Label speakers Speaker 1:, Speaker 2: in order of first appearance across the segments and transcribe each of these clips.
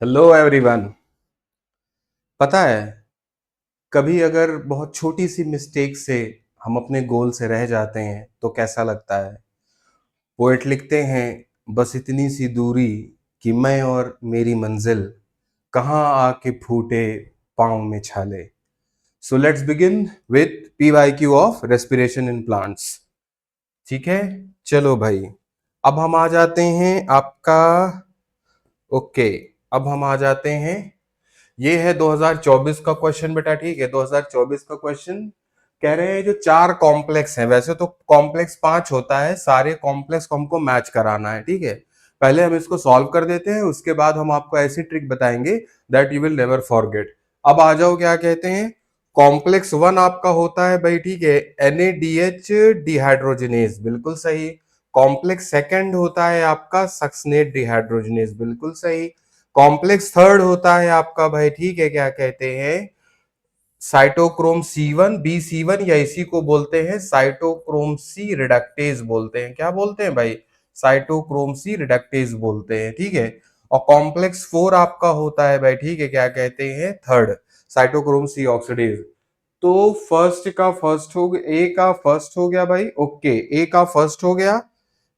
Speaker 1: Hello everyone. पता है, कभी अगर बहुत छोटी सी मिस्टेक से हम अपने गोल से रह जाते हैं तो कैसा लगता है। पोएट लिखते हैं, बस इतनी सी दूरी कि मैं और मेरी मंजिल कहाँ आके फूटे पाँव में छाले। So let's begin with PYQ of respiration in plants. ठीक है, चलो भाई। अब हम आ जाते हैं आपका। ओके, अब हम आ जाते हैं। ये है 2024 का क्वेश्चन बेटा। ठीक है, 2024 का क्वेश्चन कह रहे हैं जो चार कॉम्प्लेक्स हैं, वैसे तो कॉम्प्लेक्स पांच होता है, सारे कॉम्प्लेक्स को हमको मैच कराना है। ठीक है, पहले हम इसको सॉल्व कर देते हैं, उसके बाद हम आपको ऐसी ट्रिक बताएंगे that you will never forget. अब आ जाओ, क्या कहते हैं। कॉम्प्लेक्स वन आपका होता है भाई, ठीक है, NADH डिहाइड्रोजनेज, बिल्कुल सही। कॉम्प्लेक्स सेकंड होता है आपका सक्सनेट डिहाइड्रोजनेज, बिल्कुल सही। कॉम्प्लेक्स थर्ड होता है आपका भाई, ठीक है, क्या कहते हैं, साइटोक्रोम C1 या इसी को बोलते हैं साइटोक्रोम C रिडक्टेज बोलते हैं। क्या बोलते हैं भाई? साइटोक्रोम C रिडक्टेज बोलते हैं। ठीक है, और कॉम्प्लेक्स फोर आपका होता है भाई, ठीक है, क्या कहते हैं, थर्ड, साइटोक्रोम C ऑक्सीडेज। तो फर्स्ट का फर्स्ट हो गया, ए का फर्स्ट हो गया भाई, ओके, ए का फर्स्ट हो गया,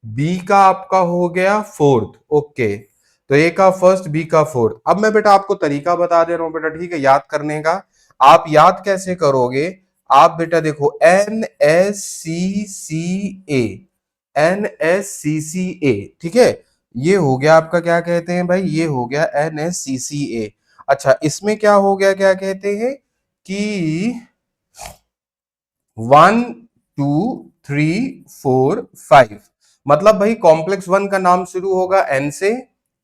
Speaker 1: बी का आपका हो गया फोर्थ, ओके। तो ए का फर्स्ट, बी का फोर्थ। अब मैं बेटा आपको तरीका बता दे रहा हूं बेटा, ठीक है, याद करने का। आप याद कैसे करोगे? आप बेटा देखो, NSCCA, NSCCA, ठीक है, ये हो गया आपका, क्या कहते हैं भाई, ये हो गया NSCCA। अच्छा, इसमें क्या हो गया, क्या कहते हैं कि 1 2 3 4 5, मतलब भाई कॉम्प्लेक्स वन का नाम शुरू होगा एन से।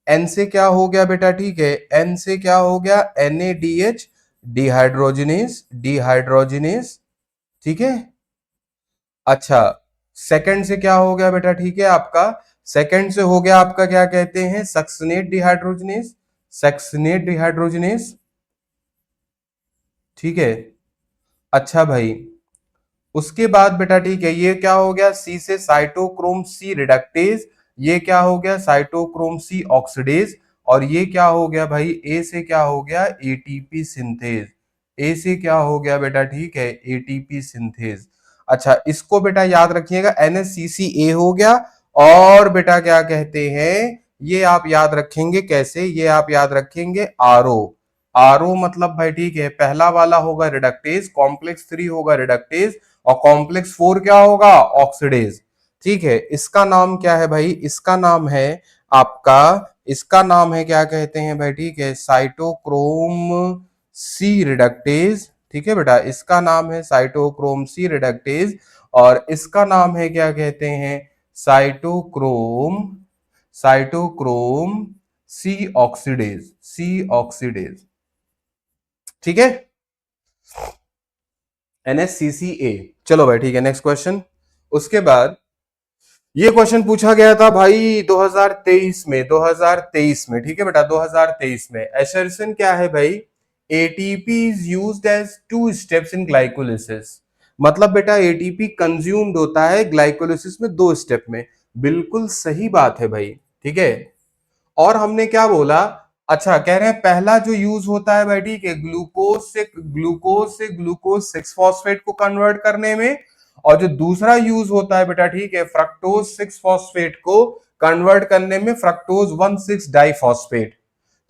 Speaker 1: एन से क्या हो गया बेटा, ठीक है, एन से क्या हो गया, NADH डिहाइड्रोजनेस, डिहाइड्रोजनेस, ठीक है। अच्छा, सेकंड से क्या हो गया बेटा, ठीक है, आपका सेकंड से हो गया आपका, क्या कहते हैं, सक्सनेट डिहाइड्रोजनेस, सक्सनेट डिहाइड्रोजनेस, ठीक है। अच्छा भाई, उसके बाद बेटा, ठीक है, ये क्या हो गया, सी से साइटोक्रोम C रिडक्टेज, ये क्या हो गया, साइटोक्रोम C ऑक्सीडेज, और ये क्या हो गया भाई, ए से क्या हो गया, ATP सिंथेज। ए से क्या हो गया बेटा, ठीक है, ATP सिंथेज। अच्छा, इसको बेटा याद रखिएगा, NSCCA हो गया। और बेटा क्या कहते हैं, ये आप याद रखेंगे कैसे, ये आप याद रखेंगे RO। RO मतलब भाई, ठीक है, पहला वाला होगा रिडक्टेज, कॉम्प्लेक्स थ्री होगा रिडक्टेज, और कॉम्प्लेक्स फोर क्या होगा, ऑक्सीडेज। ठीक है, इसका नाम क्या है भाई, इसका नाम है आपका, इसका नाम है, क्या कहते हैं भाई, ठीक है, साइटोक्रोम C रिडक्टेज। ठीक है बेटा, इसका नाम है साइटोक्रोम C रिडक्टेज, और इसका नाम है, क्या कहते हैं, cytochrome, cytochrome C oxidase, C oxidase. ठीक है, NSCCA। चलो भाई, ठीक है, नेक्स्ट क्वेश्चन। उसके बाद ये क्वेश्चन पूछा गया था भाई 2023 में, 2023 में, ठीक है बेटा, 2023 में एसर्शन क्या है भाई, ATP is used as two steps in glycolysis. मतलब बेटा एटीपी कंज्यूम्ड होता है ग्लाइकोलिसिस में दो स्टेप में। बिल्कुल सही बात है भाई, ठीक है। और हमने क्या बोला, अच्छा कह रहे हैं पहला जो यूज होता है भाई, ठीक है, ग्लूकोज से ग्लूकोज 6 फॉस्फेट को कन्वर्ट करने में, और जो दूसरा यूज होता है बेटा, ठीक है, फ्रक्टोज 6 फॉस्फेट को कन्वर्ट करने में, फ्रक्टोज 1 6 डाइफॉस्फेट।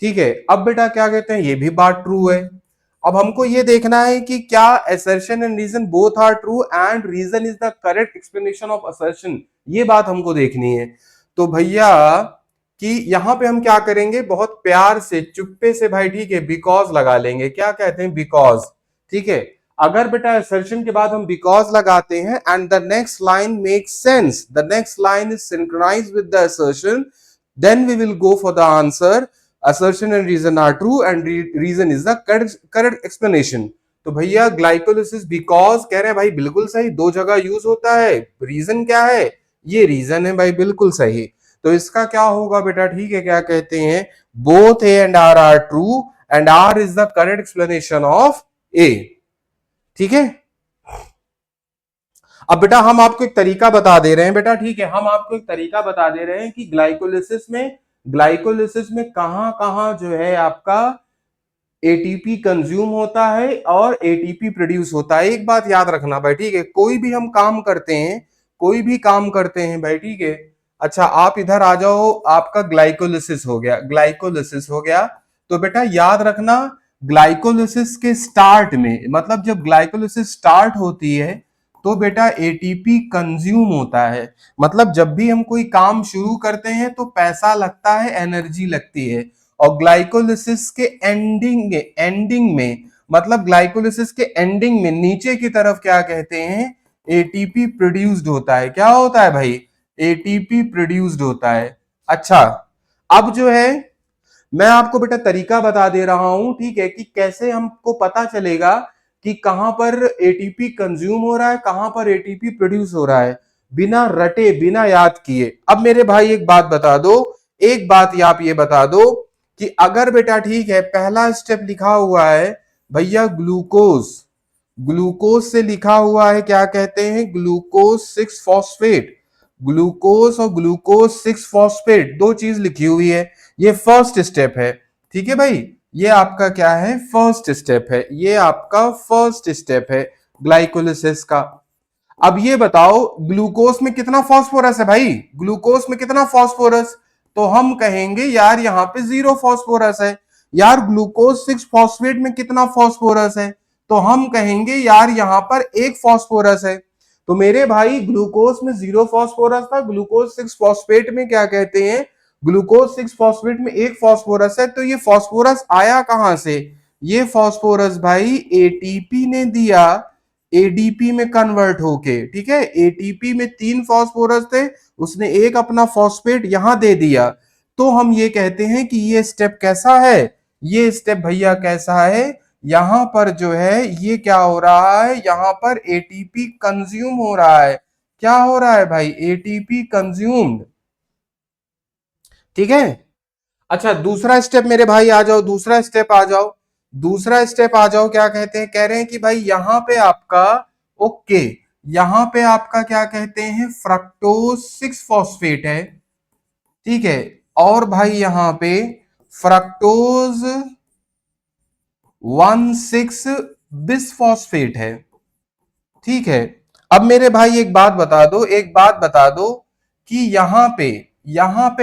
Speaker 1: ठीक है, अब बेटा क्या कहते हैं, ये भी बात ट्रू है। अब हमको ये देखना है कि क्या assertion and reason both are true and reason is the correct explanation of assertion, ये बात हमको देखनी है। तो भैया कि यहां पे हम क्या करेंगे, बहुत प्यार से चुप्पे से भाई, ठीक है, बिकॉज लगा लेंगे। क्या कहते हैं, बिकॉज। ठीक है, अगर बेटा assertion के बाद हम बिकॉज लगाते हैं and the next line make sense, the next line is synchronise with the assertion, then we will go for the answer, assertion and reason are true and reason is the correct explanation। तो भैया glycolysis because कह रहे हैं भाई, बिल्कुल सही, दो जगह यूज होता है। रीजन क्या है, ये रीजन है भाई, बिल्कुल सही। तो इसका क्या होगा बेटा, ठीक है, क्या कहते हैं, both A and R are true and R is the correct explanation of A. ठीक है, अब बेटा हम आपको एक तरीका बता दे रहे हैं बेटा, ठीक है, हम आपको एक तरीका बता दे रहे हैं कि ग्लाइकोलिसिस में ग्लाइकोलिसिस में कहां कहां जो है आपका एटीपी कंज्यूम होता है और एटीपी प्रोड्यूस होता है। एक बात याद रखना भाई, ठीक है, कोई भी हम काम करते हैं, कोई भी काम करते हैं भाई, ठीक है। अच्छा आप इधर आ जाओ, आपका ग्लाइकोलिसिस हो गया, ग्लाइकोलिसिस हो गया, तो बेटा याद रखना ग्लाइकोलिसिस के स्टार्ट में, मतलब जब ग्लाइकोलिसिस स्टार्ट होती है तो बेटा एटीपी कंज्यूम होता है। मतलब जब भी हम कोई काम शुरू करते हैं तो पैसा लगता है, एनर्जी लगती है, और ग्लाइकोलिसिस के एंडिंग में, मतलब ग्लाइकोलिसिस के एंडिंग में नीचे की तरफ क्या कहते हैं, एटीपी प्रोड्यूस्ड होता है। क्या होता है भाई, एटीपी प्रोड्यूस्ड होता है। अच्छा अब जो है मैं आपको बेटा तरीका बता दे रहा हूं, ठीक है, कि कैसे हमको पता चलेगा कि कहां पर एटीपी कंज्यूम हो रहा है, कहां पर एटीपी प्रोड्यूस हो रहा है, बिना रटे बिना याद किए। अब मेरे भाई एक बात बता दो, एक बात आप ये बता दो कि अगर बेटा ठीक है पहला स्टेप लिखा हुआ है भैया ग्लूकोज, ग्लूकोज से लिखा हुआ है क्या कहते हैं, ग्लूकोज 6 फॉस्फेट, ग्लूकोज और ग्लूकोज 6 फॉस्फेट दो चीज लिखी हुई है, ये फर्स्ट स्टेप है। ठीक है भाई, ये आपका क्या है, फर्स्ट स्टेप है, ये आपका फर्स्ट स्टेप है ग्लाइकोलिसिस का। अब ये बताओ ग्लूकोज में कितना फास्फोरस है भाई, ग्लूकोज में कितना फास्फोरस, तो हम कहेंगे यार यहाँ पे 0 फास्फोरस है। यार ग्लूकोज 6 फॉस्फेट में कितना फास्फोरस है, तो हम कहेंगे यार यहाँ पर 1 फास्फोरस है। तो मेरे भाई ग्लूकोज में 0 फास्फोरस था, ग्लूकोज 6 फॉस्फेट में क्या कहते हैं, ग्लूकोज 6 फॉस्फेट में 1 फास्फोरस है। तो ये फास्फोरस आया कहां से, ये फास्फोरस भाई एटीपी ने दिया, एडीपी में कन्वर्ट होके, ठीक है, एटीपी में 3 फास्फोरस थे, उसने एक अपना फॉस्फेट यहां दे दिया। तो हम ये कहते हैं कि ये स्टेप कैसा है, ये स्टेप भैया कैसा है, यहां पर जो है ये क्या हो रहा है, यहां पर एटीपी कंज्यूम हो रहा है। क्या हो रहा है भाई, एटीपी कंज्यूम्ड। ठीक है। अच्छा दूसरा स्टेप मेरे भाई आ जाओ, दूसरा स्टेप आ जाओ, दूसरा स्टेप आ जाओ, क्या कहते हैं, कह रहे हैं कि भाई यहां पे आपका, ओके, यहां पे आपका क्या कहते हैं, फ्रक्टोज 6 फॉस्फेट है, ठीक है, और भाई यहां पे फ्रक्टोज 1,6 बिसफॉस्फेट है। ठीक है। अब मेरे भाई एक बात बता दो, एक बात बता दो कि यहां पे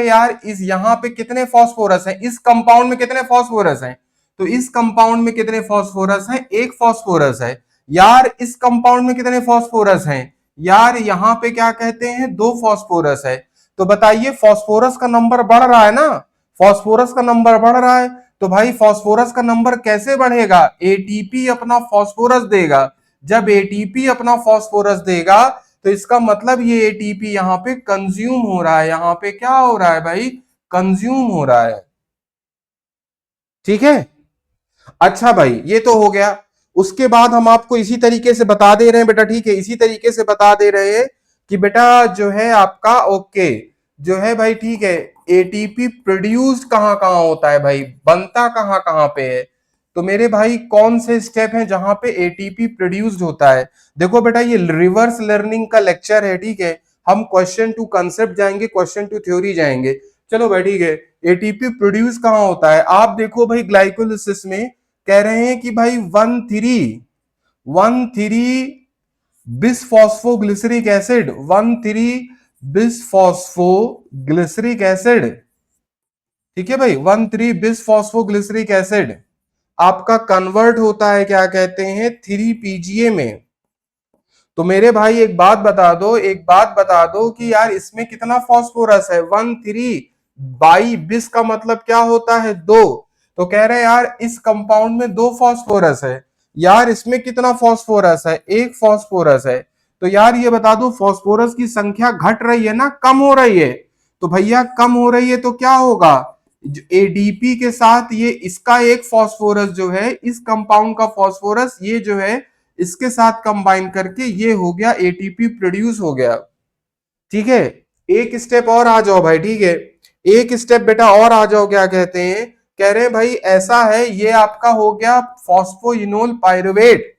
Speaker 1: यार इस यहां पे कितने फास्फोरस हैं, इस कंपाउंड में कितने फास्फोरस हैं, तो इस कंपाउंड में कितने फास्फोरस हैं, 1 फास्फोरस है। यार इस कंपाउंड में कितने फास्फोरस हैं, यार यहां पे क्या कहते हैं, 2 फास्फोरस है। तो बताइए फास्फोरस का नंबर बढ़ रहा है ना, फास्फोरस का नंबर बढ़ रहा है, तो भाई फास्फोरस का नंबर कैसे बढ़ेगा, एटीपी अपना फास्फोरस देगा। जब एटीपी अपना फास्फोरस देगा तो इसका मतलब ये एटीपी यहां पे कंज्यूम हो रहा है, यहां पे क्या हो रहा है भाई, कंज्यूम हो रहा है। ठीक है। अच्छा भाई ये तो हो गया, उसके बाद हम आपको इसी तरीके से बता दे रहे हैं बेटा, ठीक है, इसी तरीके से बता दे रहे हैं कि बेटा जो है आपका, ओके, जो है भाई ठीक है, एटीपी प्रोड्यूस्ड कहां कहां होता है भाई, बनता कहां कहां पे है। तो मेरे भाई कौन से स्टेप हैं जहां पे एटीपी प्रोड्यूस्ड होता है। देखो बेटा ये रिवर्स लर्निंग का लेक्चर है, ठीक है, हम क्वेश्चन टू कंसेप्ट जाएंगे, क्वेश्चन टू थ्योरी जाएंगे। चलो भाई ठीक है, एटीपी प्रोड्यूस कहां होता है, आप देखो भाई ग्लाइकोलिसिस में कह रहे हैं कि भाई 1,3 बिसफॉस्फोग्लिसरिक एसिड, 1,3 बिसफॉस्फोग्लिसरिक एसिड, ठीक है भाई, 1,3 बिसफॉस्फोग्लिसरिक एसिड आपका कन्वर्ट होता है क्या कहते हैं, 3 पीजीए में। तो मेरे भाई एक बात बता दो, एक बात बता दो कि यार इसमें कितना फास्फोरस है, 1,3 बाई 20 का मतलब क्या होता है, 2। तो कह रहे हैं यार इस कंपाउंड में 2 फास्फोरस है, यार इसमें कितना फास्फोरस है, 1 फास्फोरस है। तो यार ये बता दो फास्फोरस की संख्या घट रही है ना, कम हो रही है, तो भैया कम हो रही है तो क्या होगा, एडीपी के साथ ये इसका 1 फास्फोरस जो है, इस कंपाउंड का फास्फोरस ये जो है इसके साथ कंबाइन करके ये हो गया, एटीपी प्रोड्यूस हो गया। ठीक है। एक स्टेप और आ जाओ भाई, ठीक है, एक स्टेप बेटा और आ जाओ, क्या कहते हैं, कह रहे हैं भाई ऐसा है, ये आपका हो गया फॉस्फोइनोल पायरुवेट,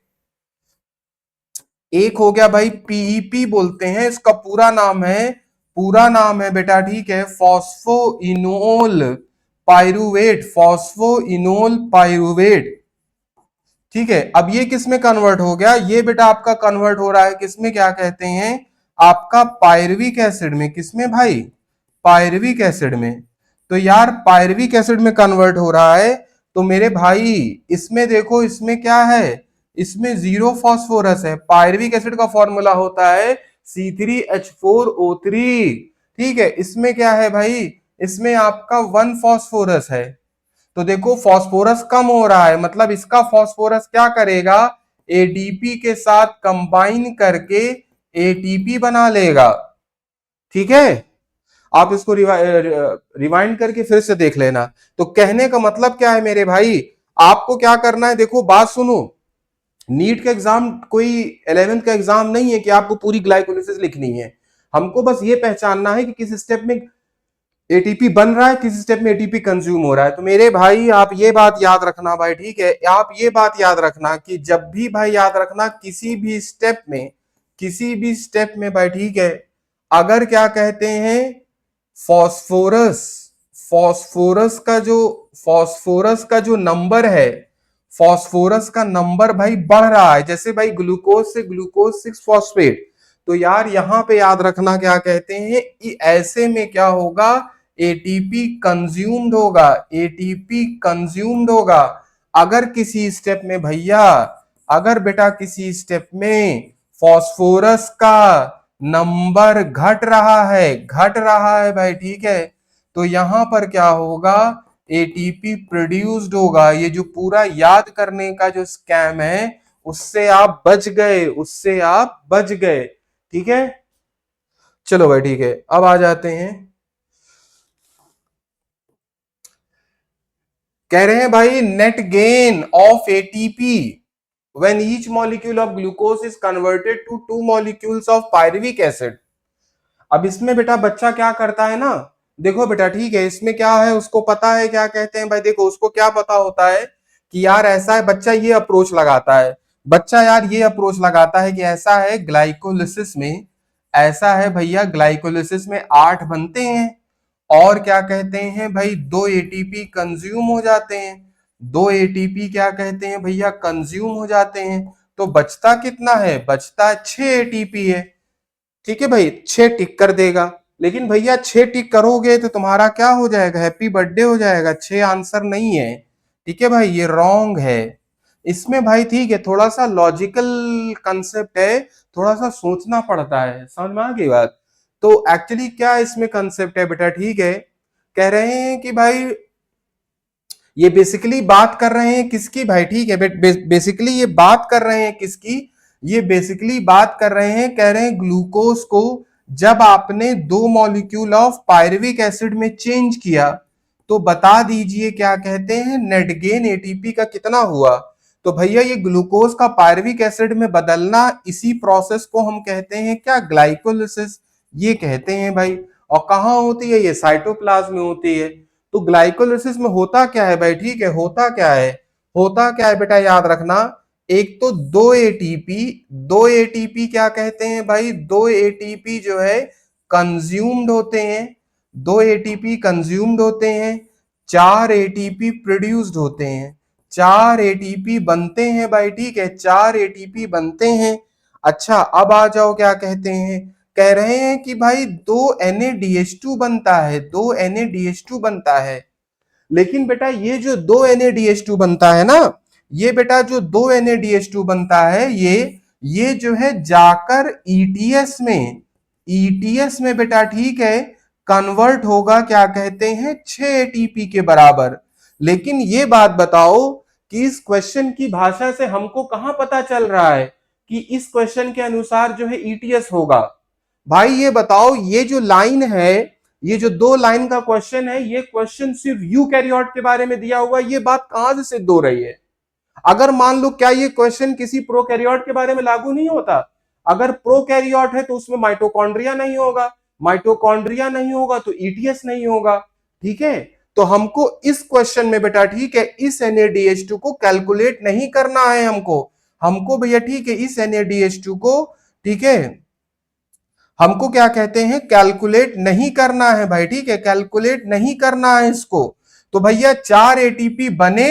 Speaker 1: एक हो गया भाई पीईपी बोलते हैं, इसका पूरा नाम है पूरा नाम है बेटा, ठीक है, फॉस्फोइनोल पायरुवेट, फॉस्फोइनोल पायरुवेट। ठीक है, अब ये किस में कन्वर्ट हो गया, ये बेटा आपका कन्वर्ट हो रहा है किसमें, क्या कहते हैं, आपका पायरविक एसिड में। किसमें भाई, पायरविक एसिड में। तो यार पायरविक एसिड में कन्वर्ट हो रहा है, तो मेरे भाई इसमें देखो, इसमें क्या है, इसमें जीरो फॉस्फोरस है। पायरविक एसिड का फॉर्मूला होता है C3H4O3। ठीक है, इसमें क्या है भाई, इसमें आपका 1 फॉस्फोरस है। तो देखो फॉस्फोरस कम हो रहा है, मतलब इसका फॉस्फोरस क्या करेगा, एडीपी के साथ कंबाइन करके एटीपी बना लेगा। ठीक है, आप इसको रिवाइंड करके फिर से देख लेना। तो कहने का मतलब क्या है मेरे भाई, आपको क्या करना है, देखो बात सुनो, नीट का एग्जाम कोई 11th का एग्जाम नहीं है कि आपको पूरी ग्लाइकोलिसिस लिखनी है। हमको बस ये पहचानना है कि किस स्टेप में एटीपी बन रहा है, किस स्टेप में एटीपी कंज्यूम हो रहा है। तो मेरे भाई आप ये बात याद रखना भाई, ठीक है, आप ये बात याद रखना कि जब भी भाई, याद रखना किसी भी स्टेप में, किसी भी स्टेप में भाई, ठीक है, अगर क्या कहते हैं फॉस्फोरस, फॉस्फोरस का जो नंबर है, फॉस्फोरस का नंबर भाई बढ़ रहा है, जैसे भाई ग्लूकोज से ग्लूकोज 6 फॉस्फेट, तो यार यहां पे याद रखना क्या कहते हैं कि ऐसे में क्या होगा, एटीपी कंज्यूम्ड होगा, एटीपी कंज्यूम्ड होगा। अगर किसी स्टेप में भैया, अगर बेटा किसी स्टेप में फॉस्फोरस का नंबर घट रहा है, घट रहा है भाई, ठीक है, तो यहां पर क्या होगा, एटीपी प्रोड्यूस्ड होगा। ये जो पूरा याद करने का जो स्कैम है, उससे आप बच गए, उससे आप बच गए। ठीक है, चलो भाई, ठीक है, अब आ जाते हैं, कह रहे हैं भाई net gain of ATP when each molecule of glucose is converted to 2 molecules of pyruvic acid। अब इसमें बेटा बच्चा क्या करता है ना, देखो बेटा, ठीक है, इसमें क्या है उसको पता है, क्या कहते हैं भाई, देखो उसको क्या पता होता है कि यार ऐसा है, बच्चा ये अप्रोच लगाता है, बच्चा यार ये अप्रोच लगाता है कि ऐसा है ग्लाइकोलिसिस में, ऐसा है भैया ग्लाइकोलिसिस में 8 बनते हैं, और क्या कहते हैं भाई 2 एटीपी कंज्यूम हो जाते हैं, 2 एटीपी क्या कहते हैं भैया कंज्यूम हो जाते हैं। तो बचता कितना है, बचता 6 एटीपी है। ठीक है भाई, 6 टिक कर देगा, लेकिन भैया 6 टिक करोगे तो तुम्हारा क्या हो जाएगा, हैप्पी बर्थडे हो जाएगा, 6 आंसर नहीं है। ठीक है भाई, ये रॉन्ग है इसमें भाई, ठीक है, थोड़ा सा लॉजिकल कंसेप्ट है, थोड़ा सा सोचना पड़ता है, समझ में आ गई बात। तो एक्चुअली क्या इसमें कंसेप्ट है बेटा, ठीक है, कह रहे हैं कि भाई ये बेसिकली बात कर रहे हैं किसकी भाई, ठीक है, बेसिकली ये बात कर रहे हैं किसकी, ये बेसिकली बात कर रहे हैं, कह रहे हैं ग्लूकोज को जब आपने 2 मॉलिक्यूल ऑफ पायरुविक एसिड में चेंज किया, तो बता दीजिए क्या कहते हैं नेट गेन एटीपी का कितना हुआ। तो भैया ये ग्लूकोज का पायरुविक एसिड में बदलना, इसी प्रोसेस को हम कहते हैं क्या, ग्लाइकोलिसिस, ये कहते हैं भाई। और कहां होती है, ये साइटोप्लाज्म में होती है। तो ग्लाइकोलिसिस में होता क्या है भाई, ठीक है, होता क्या है, होता क्या है बेटा, याद रखना, एक तो 2 एटीपी, 2 एटीपी क्या कहते हैं भाई, 2 एटीपी जो है कंज्यूम्ड होते हैं, 2 एटीपी कंज्यूम्ड होते हैं, 4 एटीपी प्रोड्यूस्ड होते हैं, 4 एटीपी बनते हैं भाई, ठीक है, 4 एटीपी बनते हैं। अच्छा अब आ जाओ, क्या कहते हैं, कह रहे हैं कि भाई 2 NADH2 बनता है, 2 NADH2 बनता है। लेकिन बेटा ये जो 2 NADH2 बनता है ना, ये बेटा जो 2 NADH2 बनता है, ये जो है जाकर ईटीएस में, ईटीएस में बेटा, ठीक है, कन्वर्ट होगा, क्या कहते हैं 6 एटीपी के बराबर। लेकिन ये बात बताओ कि इस क्वेश्चन की भाषा से हमको कहां पता चल रहा है कि इस क्वेश्चन के अनुसार जो है ईटीएस होगा। भाई ये बताओ, ये जो लाइन है, ये जो 2 लाइन का क्वेश्चन है, ये क्वेश्चन सिर्फ यूकैरियोट के बारे में दिया हुआ, ये बात कहां से सिद्ध हो रही है। अगर मान लो, क्या ये क्वेश्चन किसी प्रोकैरियोट के बारे में लागू नहीं होता, अगर प्रोकैरियोट है तो उसमें माइटोकॉन्ड्रिया नहीं होगा, माइटोकॉन्ड्रिया नहीं होगा तो ईटीएस नहीं होगा। ठीक है, तो हमको इस क्वेश्चन में बेटा, ठीक है, इस NADH2 को कैलकुलेट नहीं करना है हमको, हमको भैया, ठीक है, इस NADH2 को, ठीक है, हमको क्या कहते हैं, कैलकुलेट नहीं करना है भाई, ठीक है, कैलकुलेट नहीं करना है इसको। तो भैया 4 एटीपी बने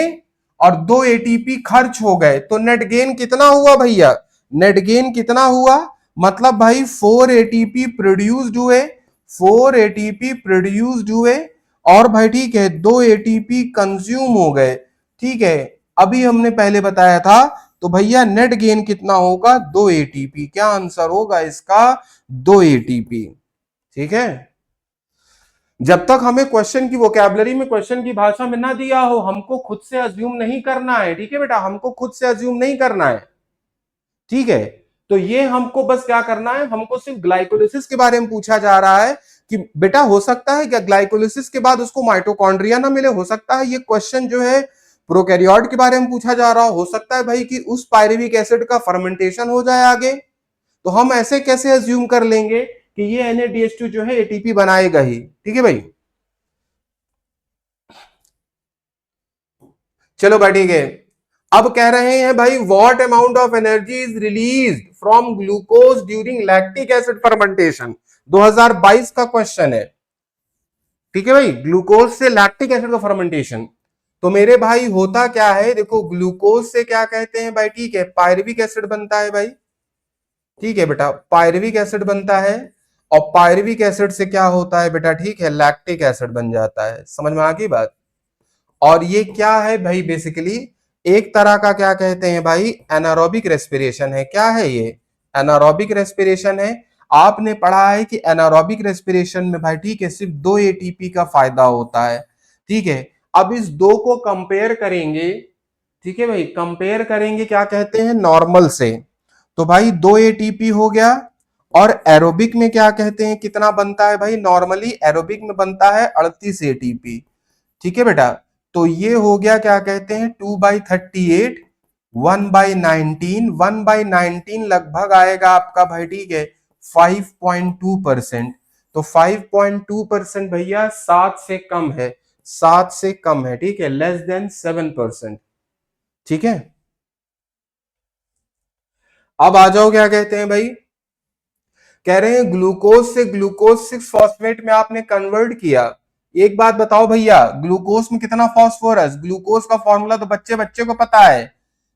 Speaker 1: और 2 एटीपी खर्च हो गए, तो नेट गेन कितना हुआ भैया, नेट गेन कितना हुआ, मतलब भाई 4 एटीपी प्रोड्यूस्ड हुए, 4 एटीपी प्रोड्यूस्ड हुए, और भाई ठीक है 2 एटीपी कंज्यूम हो गए, ठीक है। अभी हमने पहले बताया था, तो भैया नेट गेन कितना होगा, 2 एटीपी। क्या आंसर होगा इसका, 2 एटीपी, ठीक है। जब तक हमें क्वेश्चन की वोकैबुलरी में, क्वेश्चन की भाषा में ना दिया हो, हमको खुद से अज्यूम नहीं करना है, ठीक है बेटा, हमको खुद से अज्यूम नहीं करना है, ठीक है। तो ये हमको बस क्या करना है, हमको सिर्फ ग्लाइकोलिसिस के बारे में पूछा जा रहा है कि बेटा हो सकता है क्या ग्लाइकोलिसिस के बाद उसको माइटोकॉन्ड्रिया ना मिले, हो सकता है ये क्वेश्चन जो है प्रोकैरियोट के बारे में पूछा जा रहा हो सकता है भाई कि उस पायरुविक एसिड का फर्मेंटेशन हो जाए आगे, तो हम ऐसे कैसे अज्यूम कर लेंगे कि ये NADH2 जो है एटीपी बनाएगा ही, ठीक है भाई। चलो भाई ठीक है, अब कह रहे हैं भाई what amount of energy is released from glucose during lactic acid fermentation, 2022 का क्वेश्चन है, ठीक है भाई, ग्लूकोज से लैक्टिक एसिड का फर्मेंटेशन। तो मेरे भाई होता क्या है, देखो ग्लूकोज से क्या कहते हैं भाई, ठीक है, पायरुविक एसिड बनता है भाई, ठीक है बेटा, पायरुविक एसिड बनता है, और पायरुविक एसिड से क्या होता है बेटा, ठीक है, लैक्टिक एसिड बन जाता है, समझ में आ गई बात। और ये क्या है भाई, बेसिकली एक तरह का क्या कहते हैं भाई, एनारोबिक रेस्पिरेशन है। क्या है ये, एनारोबिक रेस्पिरेशन है। आपने पढ़ा है कि एनारोबिक रेस्पिरेशन में भाई ठीक है सिर्फ 2 एटीपी का फायदा होता है, ठीक है। अब इस दो को कंपेयर करेंगे, ठीक है भाई, कंपेयर करेंगे क्या कहते हैं, नॉर्मल से, तो भाई 2 एटीपी हो गया। और एरोबिक में क्या कहते हैं, कितना बनता है भाई, नॉर्मली एरोबिक में बनता है 38 एटीपी, ठीक है बेटा। तो ये हो गया क्या कहते हैं 2/38, 1/19, 1/19 लगभग आएगा आपका भाई ठीक है 5.2%। तो 5.2% भैया 7 से कम है, 7 से कम है, ठीक है, लेस देन 7%, ठीक है। अब आ जाओ क्या कहते हैं भाई, कह रहे हैं ग्लूकोज से ग्लूकोज 6 फॉस्फेट में आपने कन्वर्ट किया। एक बात बताओ भैया, ग्लूकोज में कितना फॉस्फोरस, ग्लूकोज का फॉर्मूला तो बच्चे बच्चे को पता है,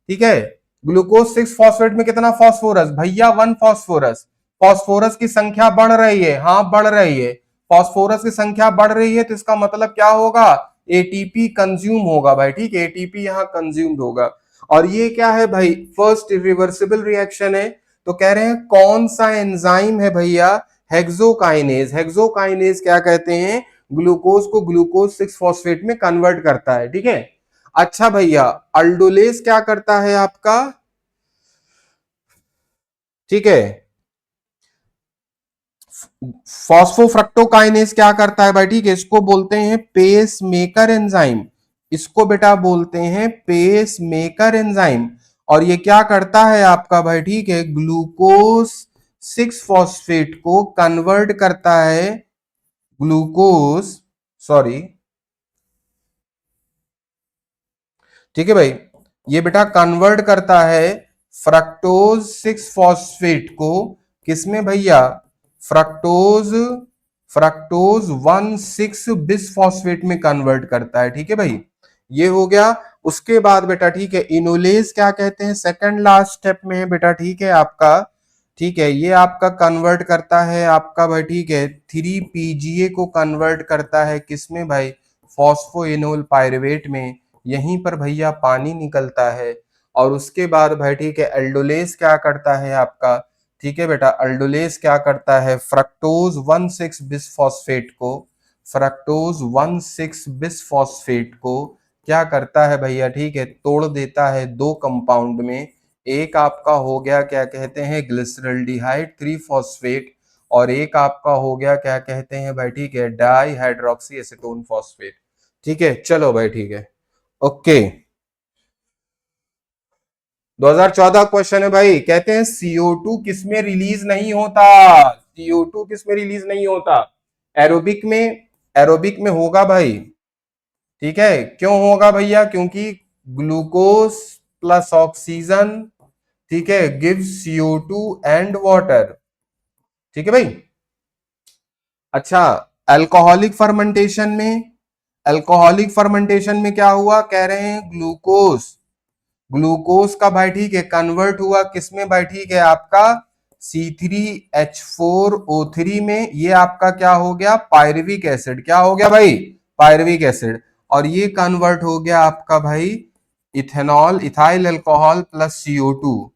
Speaker 1: ठीक है। ग्लूकोज 6 फॉस्फेट में कितना फॉस्फोरस भैया, 1 फॉस्फोरस। फॉस्फोरस की संख्या बढ़ रही है, हाँ बढ़ रही है, फॉस्फोरस की संख्या बढ़ रही है, तो इसका मतलब क्या होगा, एटीपी कंज्यूम होगा भाई, ठीक है, एटीपी यहां कंज्यूम्ड होगा। और ये क्या है भाई, फर्स्ट रिवर्सिबल रिएक्शन है। तो कह रहे हैं कौन सा एंजाइम है भैया, हेक्सोकाइनेज। हेक्सोकाइनेज क्या कहते हैं, ग्लूकोज को ग्लूकोज 6 फॉस्फेट में कन्वर्ट करता है, ठीक है। अच्छा भैया, अल्डोलेज क्या करता है आपका, ठीक है, फॉस्फोफ्रक्टोकाइनेज क्या करता है भाई, ठीक है, इसको बोलते हैं पेस मेकर एंजाइम, इसको बेटा बोलते हैं पेस मेकर एंजाइम। और ये क्या करता है आपका भाई, ठीक है, ग्लूकोज 6 फॉस्फेट को कन्वर्ट करता है, ग्लूकोज, सॉरी, ठीक है भाई, ये बेटा कन्वर्ट करता है फ्रक्टोज 6 फॉस्फेट को, किसमें भैया, फ्रक्टोज, फ्रक्टोज 1,6-बिसफॉस्फेट में कन्वर्ट करता है, ठीक है भाई, ये हो गया। उसके बाद बेटा ठीक है, इनोलेज क्या कहते हैं, सेकंड लास्ट स्टेप में है बेटा, ठीक है आपका, ठीक है, ये आपका कन्वर्ट करता है आपका भाई ठीक है 3 PGA को कन्वर्ट करता है किसमें भाई, फॉस्फोइनोल पायरुवेट में, यहीं पर भैया पानी निकलता है। और उसके बाद भाई ठीक है एल्डोलेस क्या करता है आपका, ठीक है बेटा, अल्डोलेस क्या करता है, फ्रक्टोज 1,6-बिसफॉस्फेट को, फ्रक्टोज 1,6-बिसफॉस्फेट को क्या करता है भैया, ठीक है, तोड़ देता है 2 कंपाउंड में। एक आपका हो गया क्या कहते हैं ग्लिसरल्डिहाइड 3 फॉस्फेट, और एक आपका हो गया क्या कहते हैं भाई ठीक है डाई हाइड्रोक्सी एसीटोन फॉस्फेट, ठीक है। चलो भाई ठीक है, ओके। 2014 क्वेश्चन है भाई, कहते हैं CO2 किसमें रिलीज नहीं होता, CO2 किसमें रिलीज नहीं होता, एरोबिक में, एरोबिक में होगा भाई, ठीक है। क्यों होगा भैया, क्योंकि ग्लूकोज प्लस ऑक्सीजन, ठीक है, गिव CO2 एंड वाटर, ठीक है भाई। अच्छा, अल्कोहलिक फर्मेंटेशन में, अल्कोहलिक फर्मेंटेशन में क्या हुआ, कह रहे हैं ग्लूकोज, ग्लूकोज का भाई ठीक है कन्वर्ट हुआ किसमें भाई ठीक है आपका C3H4O3 में, ये आपका क्या हो गया पायरुविक एसिड, क्या हो गया भाई पायरुविक एसिड, और ये कन्वर्ट हो गया आपका भाई ethanol, ethyl alcohol plus CO2।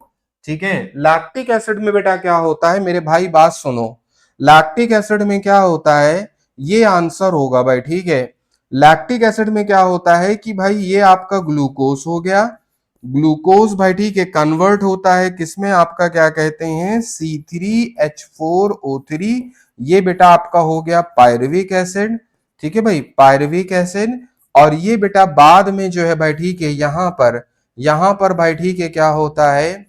Speaker 1: ठीक है, लैक्टिक एसिड में बेटा क्या होता है मेरे भाई, बात सुनो, लैक्टिक एसिड में क्या होता है, ये आंसर होगा भाई ठीक है। लैक्टिक एसिड में क्या होता है कि भाई ये आपका ग्लूकोज हो गया, ग्लूकोज भाई ठीक है कन्वर्ट होता है किसमें आपका क्या कहते हैं C3H4O3, ये बेटा आपका हो गया पायरुविक एसिड। ठीक है भाई पायरुविक एसिड, और ये बेटा बाद में जो है भाई ठीक है यहां पर भाई ठीक है क्या होता है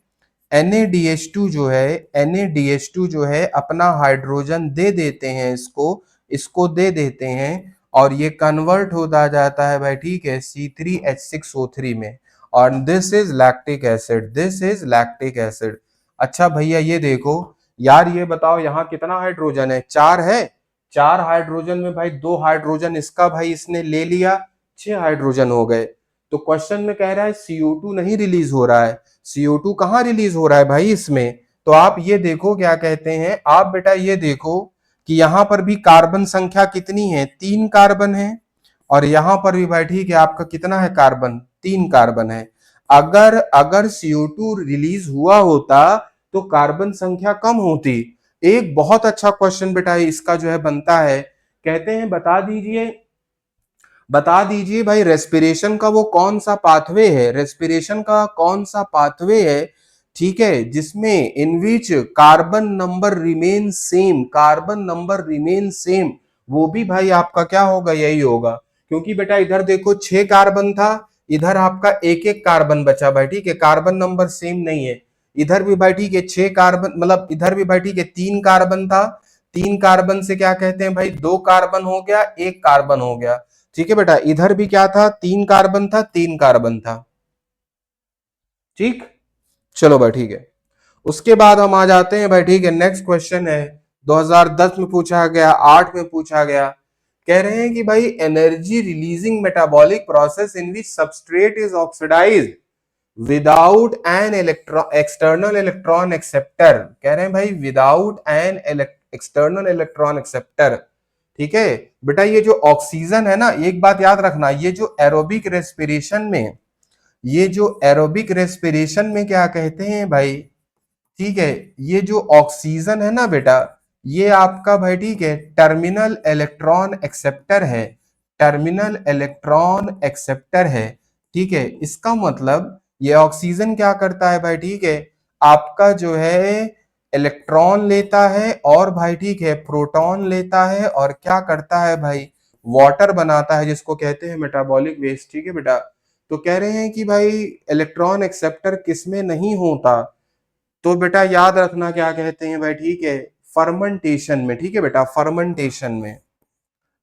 Speaker 1: NaDH2 जो है, NaDH2 जो है अपना हाइड्रोजन दे देते हैं इसको, इसको दे देते हैं, और ये कन्वर्ट होता जाता है भाई ठीक है C3H6O3 में, और this is lactic acid, this is lactic acid. अच्छा भैया ये देखो यार, ये बताओ यहाँ कितना हाइड्रोजन है, चार है, चार हाइड्रोजन में भाई दो हाइड्रोजन इसका भाई इसने ले लिया, छह हाइड्रोजन हो गए। तो क्वेश्चन में कह रहा है CO2 नहीं रिलीज हो रहा है, CO2 कहाँ रिलीज हो रहा है भाई इसमें, तो आप ये देखो क्या कहते हैं, आप बेटा ये देखो कि यहां पर भी कार्बन संख्या कितनी है, तीन कार्बन है, और यहां पर भी भाई ठीक है आपका कितना है कार्बन, तीन कार्बन है। अगर अगर CO2 रिलीज हुआ होता तो कार्बन संख्या कम होती। एक बहुत अच्छा क्वेश्चन बेटा इसका जो है बनता है, कहते हैं बता दीजिए भाई रेस्पिरेशन का वो कौन सा पाथवे है, रेस्पिरेशन का कौन सा पाथवे है ठीक है जिसमें in which carbon number remain same, carbon number remain same, वो भी भाई आपका क्या होगा यही होगा, क्योंकि बेटा इधर देखो छह कार्बन था, इधर आपका एक एक कार्बन बचा भाई ठीक है, कार्बन नंबर सेम नहीं है, इधर भी भाई ठीक है छह कार्बन, मतलब इधर भी भाई ठीक है तीन कार्बन था, तीन कार्बन से क्या कहते हैं भाई दो कार्बन हो गया, एक कार्बन हो गया। ठीक है बेटा, इधर भी क्या था तीन कार्बन था, तीन कार्बन था। ठीक, चलो भाई ठीक है। उसके बाद हम आ जाते हैं भाई ठीक है, नेक्स्ट क्वेश्चन है 2010 में पूछा गया, 8 में पूछा गया, कह रहे हैं कि भाई energy releasing metabolic process in which substrate is oxidised without an external electron acceptor, कह रहे हैं भाई without an external electron acceptor. ठीक है बेटा, ये जो ऑक्सीजन है ना, एक बात याद रखना, ये जो एरोबिक रेस्पिरेशन में, ये जो एरोबिक रेस्पिरेशन में क्या कहते हैं भाई ठीक है, ये जो ऑक्सीजन है ना बेटा, ये आपका भाई ठीक है टर्मिनल इलेक्ट्रॉन एक्सेप्टर है, टर्मिनल इलेक्ट्रॉन एक्सेप्टर है। ठीक है, इसका मतलब ये ऑक्सीजन क्या करता है भाई ठीक है, आपका जो है इलेक्ट्रॉन लेता है, और भाई ठीक है प्रोटॉन लेता है, और क्या करता है भाई वाटर बनाता है जिसको कहते हैं मेटाबॉलिक वेस्ट। ठीक है बेटा, तो कह रहे हैं कि भाई इलेक्ट्रॉन एक्सेप्टर किसमें नहीं होता, तो बेटा याद रखना क्या कहते हैं भाई ठीक है फर्मेंटेशन में। ठीक है बेटा, फर्मेंटेशन में।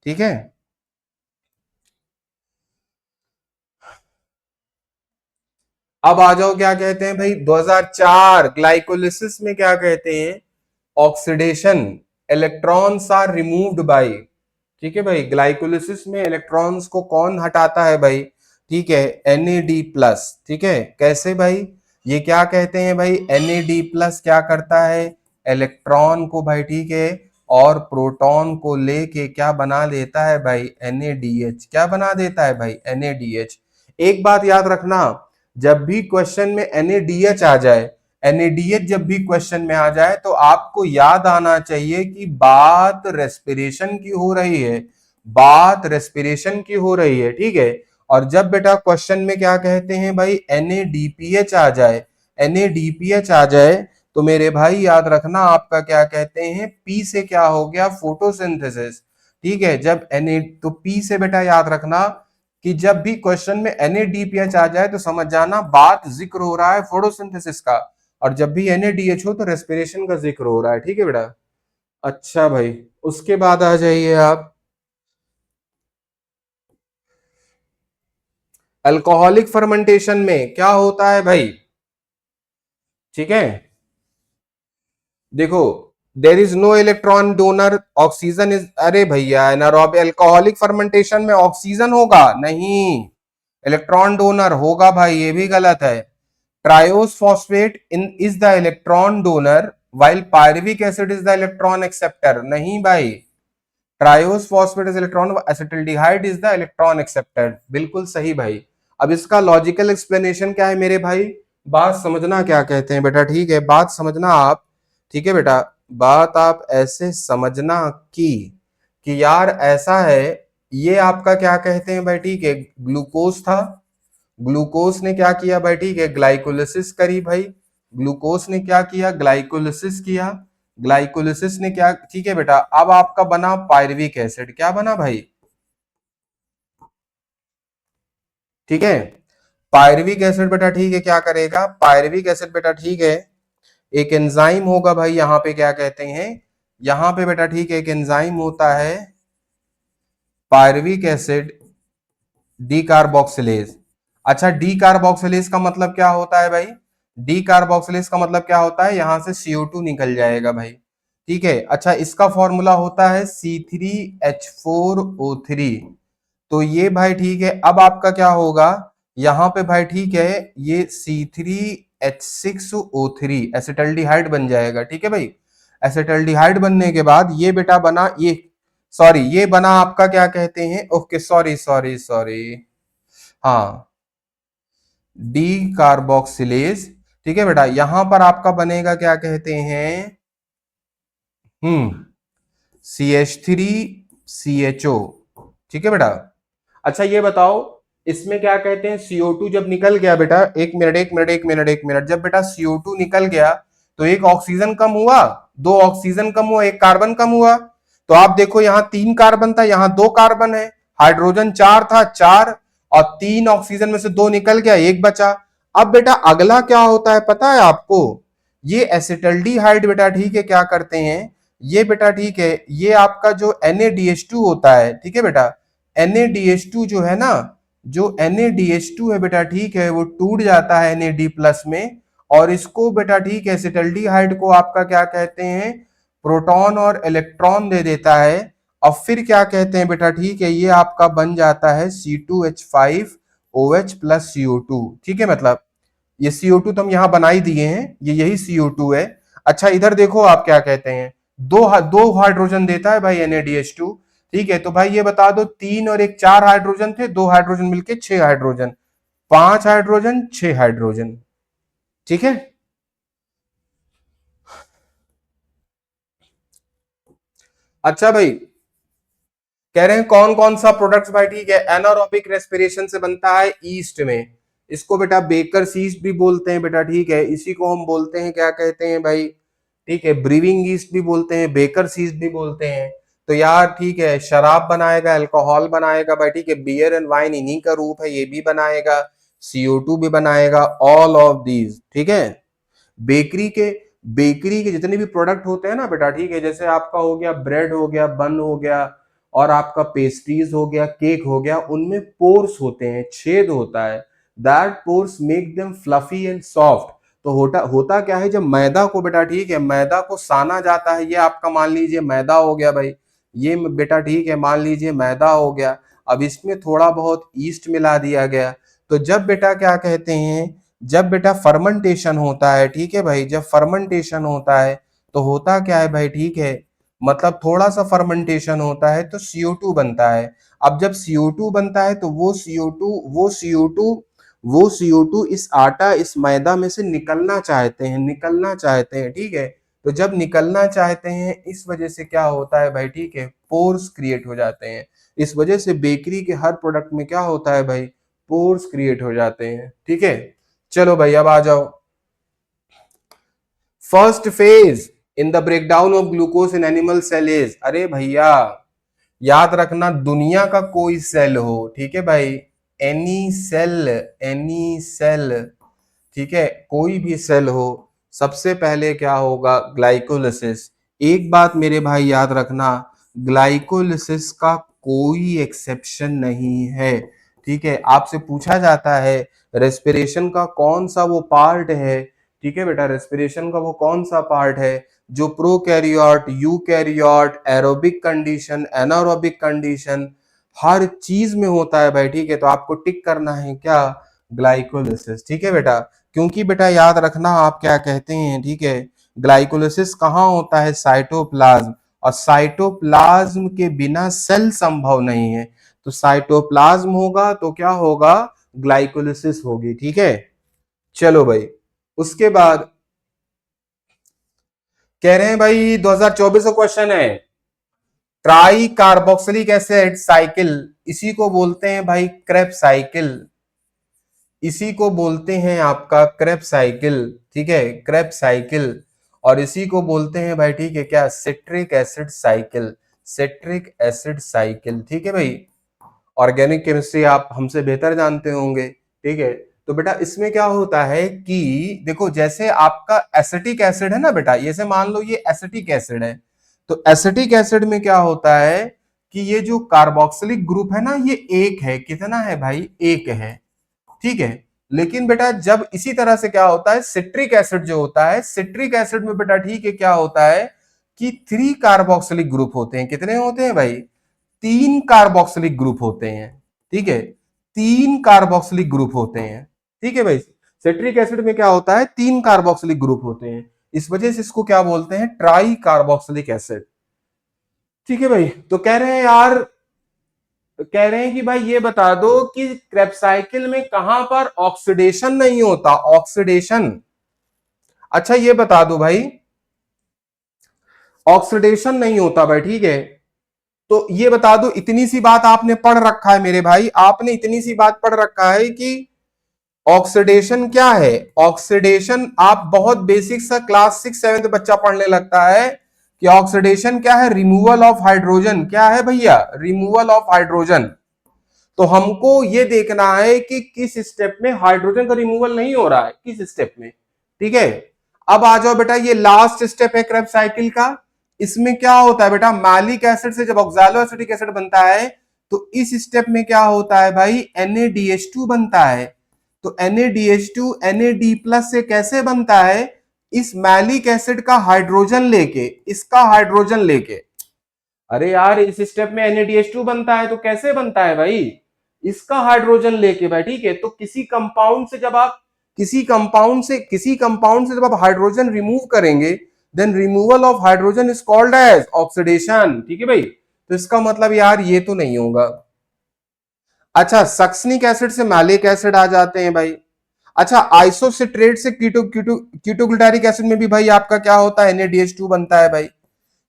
Speaker 1: ठीक है, अब आ जाओ क्या कहते हैं भाई 2004 ग्लाइकोलिसिस में क्या कहते हैं, oxidation, electrons are removed by. ठीक है भाई, ग्लाइकोलिसिस में इलेक्ट्रॉन्स को कौन हटाता है भाई ठीक है NAD+। ठीक है, कैसे भाई, ये क्या कहते हैं भाई NAD+ क्या करता है, इलेक्ट्रॉन को भाई ठीक है और प्रोटॉन को लेके क्या बना देता है भाई NADH, क्या बना देता है भाई NADH। एक बात याद रखना, जब भी क्वेश्चन में NADH आ जाए, NADH जब भी क्वेश्चन में आ जाए तो आपको याद आना चाहिए कि बात रेस्पिरेशन की हो रही है, बात रेस्पिरेशन की हो रही है। ठीक है, और जब बेटा क्वेश्चन में क्या कहते हैं भाई NADPH आ जाए, NADPH आ जाए, तो मेरे भाई याद रखना आपका क्या कहते हैं P से क्या हो गया फोटोसिंथेसिस। ठीक है, जब Na तो P से बेटा याद रखना कि जब भी क्वेश्चन में NADPH आ जाए तो समझ जाना बात जिक्र हो रहा है फोटोसिंथेसिस का, और जब भी NADH हो तो रेस्पिरेशन का जिक्र हो रहा है। ठीक है बेटा, अच्छा भाई, उसके बाद आ जाइए आप अल्कोहलिक फर्मेंटेशन में क्या होता है भाई। ठीक है, देखो there is no electron donor, oxygen is, अरे भैया एनारोब एल्कोहलिक फर्मेंटेशन में ऑक्सीजन होगा नहीं, इलेक्ट्रॉन डोनर होगा भाई, ये भी गलत है। Triose phosphate in is the electron donor while pyruvic acid is the electron acceptor, नहीं भाई, triose phosphate is electron, acetaldehyde is the electron acceptor, बिल्कुल सही भाई। अब इसका लॉजिकल एक्सप्लेनेशन क्या है मेरे भाई, बात समझना क्या कहते हैं बेटा, ठीक है, बात समझना आप, ठीक है बेटा, बात आप ऐसे समझना कि यार ऐसा है, ये आपका क्या कहते हैं भाई, ठीक है, ग्लूकोज था, ग्लूकोज ने क्या किया भाई, ठीक है, ग्लाइकोलिसिस करी भाई, ग्लूकोज ने क्या किया, ग्लाइकोलिसिस किया, ग्लाइकोलिसिस ने क्या, ठीक है बेटा, अब आपका बना पायरुविक एसिड, क्या बना भाई, ठीक है, पायरुविक एसिड बेटा, ठीक है, क्या करेगा पायरुविक एसिड बेटा, ठीक है, एक एंजाइम होगा भाई, यहां पे क्या कहते हैं, यहां पे बेटा, ठीक है, एक एंजाइम होता है पायरुविक एसिड डी कार्बोक्सिलेज। अच्छा, डी कार्बोक्सिलेज का मतलब क्या होता है भाई, डी कार्बोक्सिलेज का मतलब क्या होता है, यहां से CO2 निकल जाएगा भाई, ठीक है। अच्छा, इसका फॉर्मूला होता है C3H4O3, तो ये भाई ठीक है, अब आपका क्या होगा, यहां पे भाई ठीक है, ये C3H6O3 एसिटल्डिहाइड बन जाएगा, ठीक है भाई, एसिटल्डिहाइड बनने के बाद ये बेटा बना, ये सॉरी, ये बना आपका क्या कहते हैं, ओके सॉरी सॉरी सॉरी, हाँ, डी कार्बोक्सिलेज, ठीक है बेटा, यहां पर आपका बनेगा क्या कहते हैं, हम्म, CH3CHO, ठीक है बेटा। अच्छा ये बताओ, इसमें क्या कहते हैं, CO2 जब निकल गया बेटा, एक मिनट एक मिनट एक मिनट एक मिनट, जब बेटा CO2 निकल गया तो एक ऑक्सीजन कम हुआ, दो ऑक्सीजन कम हुआ, एक कार्बन कम हुआ, तो आप देखो यहां 3 कार्बन था, यहां 2 कार्बन है, हाइड्रोजन 4 था, 4, और 3 ऑक्सीजन में से 2 निकल गया, एक बचा। अब बेटा अगला क्या होता है पता है आपको, ये एसिटल्डिहाइड बेटा ठीक है क्या करते हैं, ये बेटा ठीक है, ये आपका जो NaDH2 होता है, ठीक है बेटा, NaDH2 जो है ना, जो NaDH2 है बेटा ठीक है, वो टूट जाता है Na प्लस में, और इसको बेटा ठीक है, एसिटल्डिहाइड को आपका क्या कहते हैं, प्रोटॉन और इलेक्ट्रॉन दे देता है, और फिर क्या कहते हैं बेटा ठीक है, ये आपका बन जाता है C2H5OH प्लस CO2, ठीक है, मतलब ये CO2 तो हम यहां बना ही दिए हैं, ये यही CO2 है। अच्छा इधर देखो आप क्या कहते हैं, दो हाइड्रोजन देता है भाई NaDH2, ठीक है, तो भाई ये बता दो, 3 और 1 4 हाइड्रोजन थे, 2 हाइड्रोजन मिलके 6 हाइड्रोजन, 5 हाइड्रोजन 6 हाइड्रोजन, ठीक है। अच्छा भाई, कह रहे हैं कौन कौन सा प्रोडक्ट्स भाई ठीक है एनारोबिक रेस्पिरेशन से बनता है ईस्ट में, इसको बेटा बेकर्स ईस्ट भी बोलते हैं बेटा ठीक है, इसी को हम बोलते हैं क्या कहते हैं भाई, ठीक है, ब्रीविंग ईस्ट भी बोलते हैं, बेकर्स ईस्ट भी बोलते हैं। तो यार ठीक है, शराब बनाएगा, अल्कोहल बनाएगा भाई ठीक है, बियर एंड वाइन इन्हीं का रूप है, ये भी बनाएगा, CO2 भी बनाएगा, ऑल ऑफ दीज, ठीक है। बेकरी के बेकरी के जितने भी प्रोडक्ट होते हैं ना बेटा ठीक है, जैसे आपका हो गया ब्रेड हो गया, बन हो गया, और आपका पेस्ट्रीज हो गया, केक हो गया, उनमें पोर्स होते हैं, छेद होता है, that pores make them fluffy and soft. तो होता होता क्या है, जब मैदा को बेटा ठीक है, मैदा को साना जाता है, ये आपका मान लीजिए मैदा हो गया भाई, ये बेटा ठीक है मान लीजिए मैदा हो गया, अब इसमें थोड़ा बहुत ईस्ट मिला दिया गया, तो जब बेटा क्या कहते हैं, जब बेटा फर्मेंटेशन होता है, ठीक है भाई, जब फर्मेंटेशन होता है तो होता क्या है भाई ठीक है, मतलब थोड़ा सा फर्मेंटेशन होता है तो CO2 बनता है। अब जब CO2 बनता है तो वो CO2 इस आटा इस मैदा में से निकलना चाहते हैं, ठीक है। तो जब निकलना चाहते हैं, इस वजह से क्या होता है भाई ठीक है, पोर्स क्रिएट हो जाते हैं, इस वजह से बेकरी के हर प्रोडक्ट में क्या होता है भाई, पोर्स क्रिएट हो जाते हैं, ठीक है। चलो भाई अब आ जाओ, first phase in the breakdown of glucose in animal cell is, अरे भैया याद रखना, दुनिया का कोई सेल हो, ठीक है भाई, एनी सेल, ठीक है, कोई भी सेल हो, सबसे पहले क्या होगा, ग्लाइकोलिसिस। एक बात मेरे भाई याद रखना, ग्लाइकोलिसिस का कोई एक्सेप्शन नहीं है, ठीक है। आपसे पूछा जाता है रेस्पिरेशन का कौन सा वो पार्ट है ठीक है बेटा, रेस्पिरेशन का वो कौन सा पार्ट है जो prokaryote, eukaryote, aerobic condition, anaerobic condition, हर चीज में होता है भाई। ठीक है, तो आपको टिक करना है क्या, ग्लाइकोलिसिस। ठीक है बेटा, क्योंकि बेटा याद रखना आप क्या कहते हैं, ठीक है, ग्लाइकोलिसिस कहाँ होता है, साइटोप्लाज्म, और साइटोप्लाज्म के बिना सेल संभव नहीं है। तो साइटोप्लाज्म होगा तो क्या होगा, ग्लाइकोलिसिस होगी। ठीक है, चलो भाई, उसके बाद कह रहे हैं भाई 2024 का क्वेश्चन है, ट्राई कार्बोक्सिलिक एसिड साइकिल, इसी को बोलते हैं भाई क्रेब साइकिल, इसी को बोलते हैं आपका क्रेब साइकिल। ठीक है, क्रेब साइकिल, और इसी को बोलते हैं भाई, ठीक है क्या, citric acid cycle, citric acid cycle. ठीक है भाई, ऑर्गेनिक केमिस्ट्री आप हमसे बेहतर जानते होंगे। ठीक है, तो बेटा इसमें क्या होता है कि देखो, जैसे आपका एसिटिक एसिड है ना बेटा, जैसे मान लो ये एसिटिक एसिड है, तो एसिटिक एसिड में क्या होता है कि ये जो कार्बोक्सिलिक ग्रुप है ना, ये एक है, कितना है भाई, एक है। ठीक है, लेकिन बेटा जब इसी तरह से क्या होता है, सिट्रिक एसिड जो होता है, सिट्रिक एसिड में बेटा ठीक है क्या होता है कि 3 कार्बोक्सिलिक ग्रुप होते हैं। कितने होते हैं भाई, 3 कार्बोक्सिलिक ग्रुप होते हैं। ठीक है, 3 कार्बोक्सिलिक ग्रुप होते हैं। ठीक है भाई, सिट्रिक एसिड में क्या होता है, 3 कार्बोक्सिलिक ग्रुप होते हैं, इस वजह से इसको क्या बोलते हैं, ट्राई कार्बोक्सिलिक एसिड। ठीक है भाई, तो कह रहे हैं यार, कह रहे हैं कि भाई ये बता दो कि क्रेब्साइकिल में कहां पर ऑक्सीडेशन नहीं होता, ऑक्सीडेशन। अच्छा ये बता दो भाई, ऑक्सीडेशन नहीं होता भाई। ठीक है, तो ये बता दो, इतनी सी बात आपने पढ़ रखा है मेरे भाई, आपने इतनी सी बात पढ़ रखा है कि ऑक्सीडेशन क्या है। ऑक्सीडेशन आप बहुत बेसिक सा क्लास 6-7 बच्चा पढ़ने लगता है कि ऑक्सीडेशन क्या है, रिमूवल ऑफ हाइड्रोजन। क्या है भैया, रिमूवल ऑफ हाइड्रोजन। तो हमको ये देखना है कि किस स्टेप में हाइड्रोजन का रिमूवल नहीं हो रहा है, किस स्टेप में। ठीक है, अब आ जाओ बेटा, ये लास्ट स्टेप है क्रेब साइकिल का। इसमें क्या होता है बेटा, मैलिक एसिड से जब ऑक्सैलो एसिटिक एसिड बनता है, तो इस स्टेप में क्या होता है भाई, NaDH2 बनता है। तो NaDH2 NAD+ से कैसे बनता है, इस मैलिक एसिड का हाइड्रोजन लेके, इसका हाइड्रोजन लेके। अरे यार, इस स्टेप में NaDH2 बनता है तो कैसे बनता है भाई, इसका हाइड्रोजन लेके भाई। ठीक है, तो किसी कंपाउंड से जब आप, किसी कंपाउंड से जब आप हाइड्रोजन रिमूव करेंगे, then removal of hydrogen is called as oxidation. ठीक है भाई, तो इसका मतलब यार ये तो नहीं होगा। अच्छा, सक्सनिक एसिड से मैलिक एसिड आ जाते हैं भाई। अच्छा, आइसोसिट्रेट से कीटोग्लूटारिक एसिड में भी भाई आपका क्या होता है, NaDH2 बनता है भाई।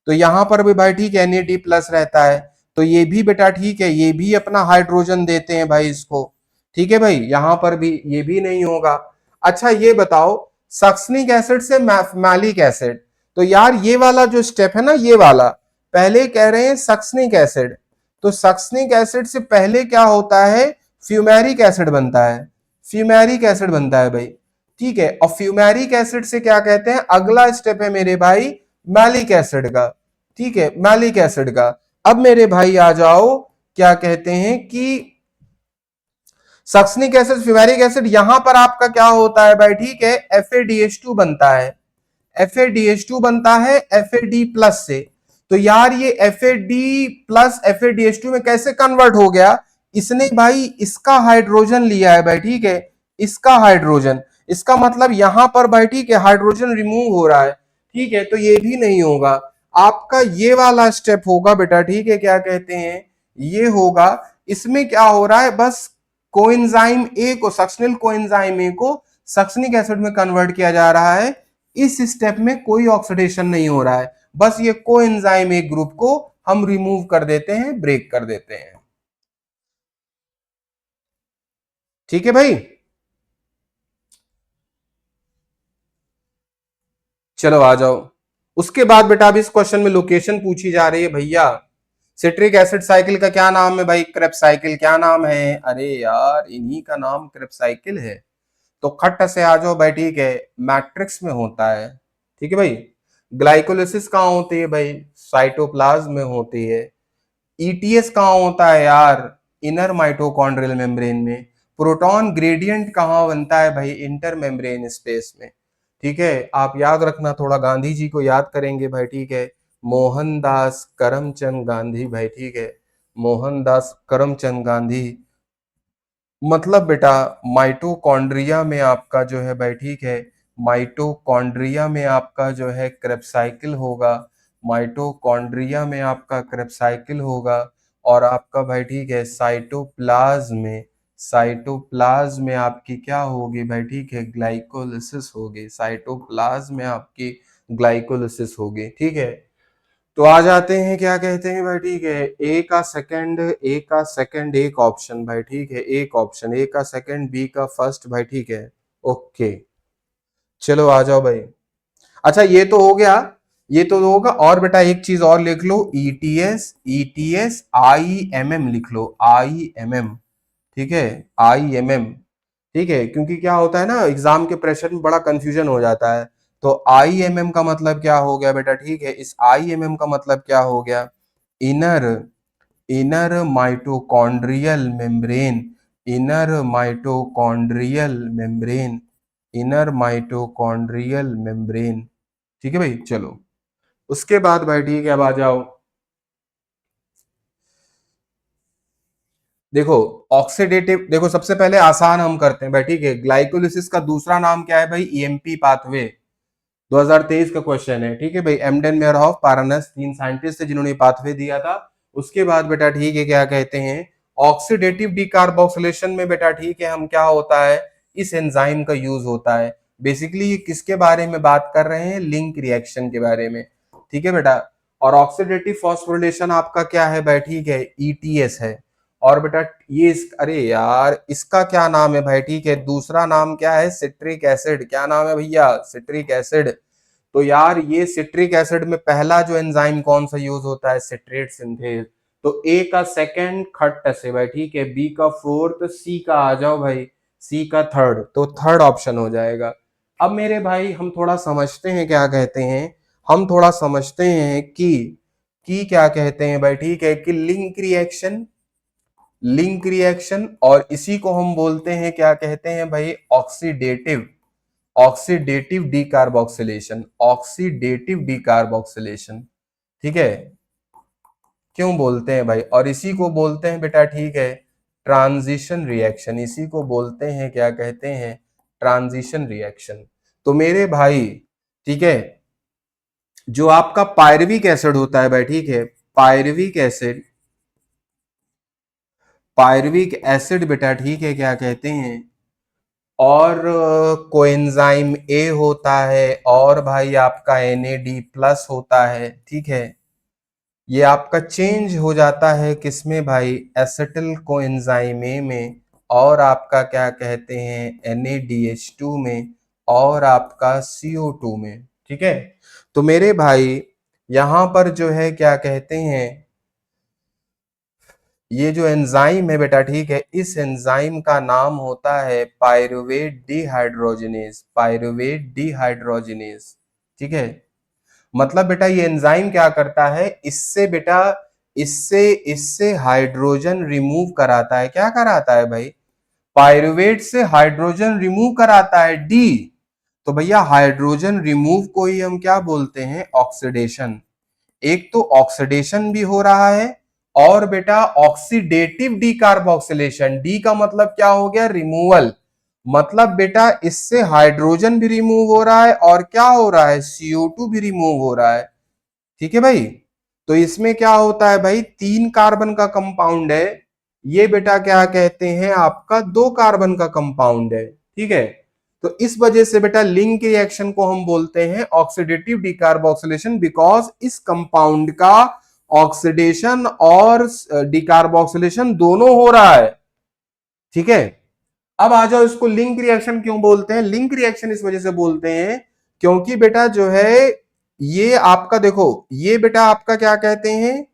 Speaker 1: तो यहां पर भी भाई ठीक है, NAD+ रहता है। तो ये भी बेटा ठीक है, ये भी अपना हाइड्रोजन देते हैं भाई इसको। ठीक है भाई, यहां पर भी ये भी नहीं होगा। अच्छा ये बताओ, सक्सनिक एसिड से मैलिक एसिड, तो यार ये वाला जो स्टेप है ना, ये वाला पहले कह रहे हैं सक्सनिक एसिड, तो सक्सनिक एसिड से पहले क्या होता है, फ्यूमेरिक एसिड बनता है, फ्यूमेरिक एसिड बनता है भाई। ठीक है, और फ्यूमेरिक एसिड से क्या कहते हैं, अगला स्टेप है मेरे भाई मैलिक एसिड का। ठीक है, मैलिक एसिड का। अब मेरे भाई आ जाओ, क्या कहते हैं कि सक्सनिक एसिड, फ्यूमेरिक एसिड, यहां पर आपका क्या होता है भाई, ठीक है, FADH2 बनता है, FADH2 बनता है FAD+ से। तो यार ये FAD+ FADH2 में कैसे कन्वर्ट हो गया, इसने भाई इसका हाइड्रोजन लिया है भाई। ठीक है, इसका हाइड्रोजन, इसका मतलब यहां पर भाई ठीक है, हाइड्रोजन रिमूव हो रहा है। ठीक है, तो ये भी नहीं होगा, आपका ये वाला स्टेप होगा बेटा। ठीक है, क्या कहते हैं, ये होगा। इसमें क्या हो रहा है, बस कोएंजाइम ए को, सक्शनल कोएंजाइम ए को सक्सनिक एसिड में कन्वर्ट किया जा रहा है। इस स्टेप में कोई ऑक्सीडेशन नहीं हो रहा है, बस ये कोएंजाइम ए ग्रुप को हम रिमूव कर देते हैं, ब्रेक कर देते हैं। ठीक है भाई, चलो आ जाओ। उसके बाद बेटा अब इस क्वेश्चन में लोकेशन पूछी जा रही है भैया, सिट्रिक एसिड साइकिल का क्या नाम है भाई, क्रेब साइकिल क्या नाम है। अरे यार, इन्हीं का नाम क्रेब साइकिल है। तो खट से आ जाओ भाई। ठीक है, मैट्रिक्स में होता है। ठीक है भाई, ग्लाइकोलिसिस कहां होती है भाई, साइटोप्लाज्म में होती है। ETS कहां होता है यार, इनर माइटोकॉन्ड्रियल मेम्ब्रेन में। प्रोटॉन ग्रेडियंट कहां बनता है भाई, इंटर मेम्ब्रेन स्पेस में। ठीक है, आप याद रखना, थोड़ा गांधी जी को याद करेंगे भाई, ठीक है। मोहनदास करमचंद गांधी भाई, ठीक है। मोहनदास करमचंद गांधी, मतलब बेटा माइटोकॉन्ड्रिया में आपका जो है भाई, ठीक है, माइटोकॉन्ड्रिया में आपका जो है क्रेब्स साइकिल होगा, माइटोकॉन्ड्रिया में आपका क्रेब्स साइकिल होगा, और आपका भाई ठीक है साइटोप्लाज्म में, साइटोप्लाज्म में आपकी क्या होगी भाई, ठीक है, ग्लाइकोलिसिस होगी, साइटोप्लाज्म में आपकी ग्लाइकोलिसिस होगी, ठीक है। तो आ जाते हैं, क्या कहते हैं भाई, ठीक है, ए का सेकंड, ए का सेकंड एक ऑप्शन भाई, ठीक है, एक ऑप्शन, ए का सेकंड, बी का फर्स्ट भाई, ठीक है। ओके, चलो आ जाओ भाई। अच्छा ये तो हो गया, ये तो होगा, और बेटा एक चीज और लिख लो, ईटीएस, ईटीएस आईएमएम लिख लो, आईएमएम, ठीक है, आईएमएम, ठीक है, क्योंकि क्या होता है ना, एग्जाम के प्रेशर में बड़ा कंफ्यूजन हो जाता है। तो आईएमएम का मतलब क्या हो गया बेटा, ठीक है, इस आईएमएम का मतलब क्या हो गया, inner, inner mitochondrial membrane, inner mitochondrial membrane, inner mitochondrial membrane, ठीक है भाई। चलो उसके बाद भाई ठीक है, अब आ जाओ, देखो ऑक्सीडेटिव, देखो सबसे पहले आसान हम करते हैं भाई, ठीक है, ग्लाइकोलिसिस का दूसरा नाम क्या है भाई, ईएमपी पाथवे, 2023 का क्वेश्चन है, ठीक है भाई, एमडेन मेयरहॉफ पारानस, 3 साइंटिस्ट थे जिन्होंने पाथवे दिया था। उसके बाद बेटा ठीक है, क्या कहते हैं, ऑक्सीडेटिव डीकार्बोक्सिलेशन में बेटा ठीक है, हम क्या होता है, इस एंजाइम का यूज होता है। बेसिकली ये किसके बारे में बात कर रहे हैं, लिंक रिएक्शन के बारे में, ठीक है बेटा। और ऑक्सीडेटिव फॉस्फोरिलेशन आपका क्या है भाई, ठीक है, ईटीएस है। और बेटा ये अरे यार इसका क्या नाम है भाई, ठीक है, दूसरा नाम क्या है, सिट्रिक एसिड, क्या नाम है भैया, सिट्रिक एसिड। तो यार ये सिट्रिक एसिड में पहला जो एंजाइम कौन सा यूज होता है, सिट्रेट सिंथेज। तो ए का सेकंड खट्ट से भाई, ठीक है, बी का फोर्थ, सी का आ जाओ भाई, सी का थर्ड, तो थर्ड ऑप्शन हो जाएगा। अब मेरे भाई हम थोड़ा समझते हैं, क्या कहते हैं, हम थोड़ा समझते हैं कि क्या कहते हैं भाई, ठीक है, कि लिंक रिएक्शन, लिंक रिएक्शन, और इसी को हम बोलते हैं, क्या कहते हैं भाई, oxidative, oxidative decarboxylation, oxidative decarboxylation, ठीक है। क्यों बोलते हैं भाई, और इसी को बोलते हैं बेटा ठीक है ट्रांजिशन रिएक्शन, इसी को बोलते हैं, क्या कहते हैं, ट्रांजिशन रिएक्शन। तो मेरे भाई ठीक है, जो आपका पायरविक एसिड होता है भाई, ठीक है, पायरविक एसिड, पायरविक एसिड बेटा ठीक है, क्या कहते हैं, और कोएंजाइम ए होता है, और भाई आपका NAD प्लस होता है, ठीक है। ये आपका चेंज हो जाता है किसमें भाई, एसिटिल कोएंजाइम ए में, और आपका क्या कहते हैं NADH2 में, और आपका CO2 में, ठीक है। तो मेरे भाई यहां पर जो है क्या कहते हैं, ये जो एंजाइम है बेटा ठीक है, इस एंजाइम का नाम होता है पायरुवेट डिहाइड्रोजिनेज, पायरुवेट डिहाइड्रोजिनेज, ठीक है। मतलब बेटा ये एंजाइम क्या करता है, इससे बेटा, इससे इससे हाइड्रोजन रिमूव कराता है, क्या कराता है भाई, पायरुवेट से हाइड्रोजन रिमूव कराता है, डी। तो भैया हाइड्रोजन रिमूव को ही हम क्या बोलते हैं, ऑक्सीडेशन। एक तो ऑक्सीडेशन भी हो रहा है, और बेटा ऑक्सीडेटिव डीकार्बोक्सिलेशन, डी का मतलब क्या हो गया, रिमूवल। मतलब बेटा इससे हाइड्रोजन भी रिमूव हो रहा है, और क्या हो रहा है, CO2 भी रिमूव हो रहा है, ठीक है भाई। तो इसमें क्या होता है भाई, 3 कार्बन का कंपाउंड है, ये बेटा क्या कहते हैं, आपका 2 कार्बन का कंपाउंड है, ठीक है। तो इस वजह से बेटा लिंक रिएक्शन को हम बोलते हैं ऑक्सीडेटिव डिकार्बोक्सिलेशन, बिकॉज इस कंपाउंड का ऑक्सीडेशन और डिकार्बोक्सिलेशन दोनों हो रहा है, ठीक है। अब आ जाओ, इसको लिंक रिएक्शन क्यों बोलते हैं, लिंक रिएक्शन इस वजह से बोलते हैं क्योंकि बेटा जो है ये आपका देखो, ये बेटा आपका क्या कहते हैं,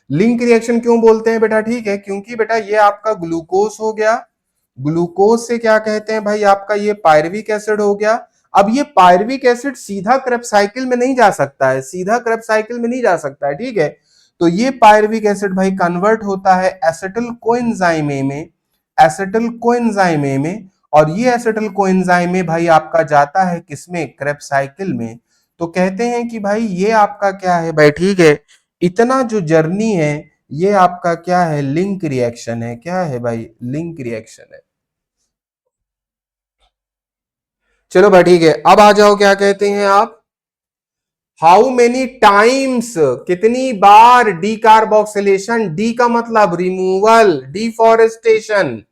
Speaker 1: लिंक रिएक्शन क्यों बोलते हैं बेटा, ठीक है, क्योंकि बेटा ये आपका ग्लूकोज हो गया, ग्लूकोज से क्या कहते हैं भाई, आपका ये पायरविक एसिड हो गया। अब ये पायरविक एसिड सीधा क्रेब्स साइकिल में नहीं जा सकता है, सीधा क्रेब्स साइकिल में नहीं जा सकता है, ठीक है। तो ये पायरविक एसिड भाई कन्वर्ट होता है एसिटिल कोएंजाइम ए में, एसिटिल कोएंजाइम ए में, और ये एसिटिल कोएंजाइम में भाई आपका जाता है किसमें, क्रेब्स साइकिल में। तो कहते हैं कि भाई ये आपका क्या है भाई, ठीक है, इतना जो जर्नी है ये आपका क्या है, लिंक रिएक्शन है। क्या है भाई, लिंक रिएक्शन है। चलो भाई ठीक है, अब आ जाओ, क्या कहते हैं आप, हाउ मेनी टाइम्स, कितनी बार डीकार्बोक्सिलेशन, डी का मतलब removal, deforestation,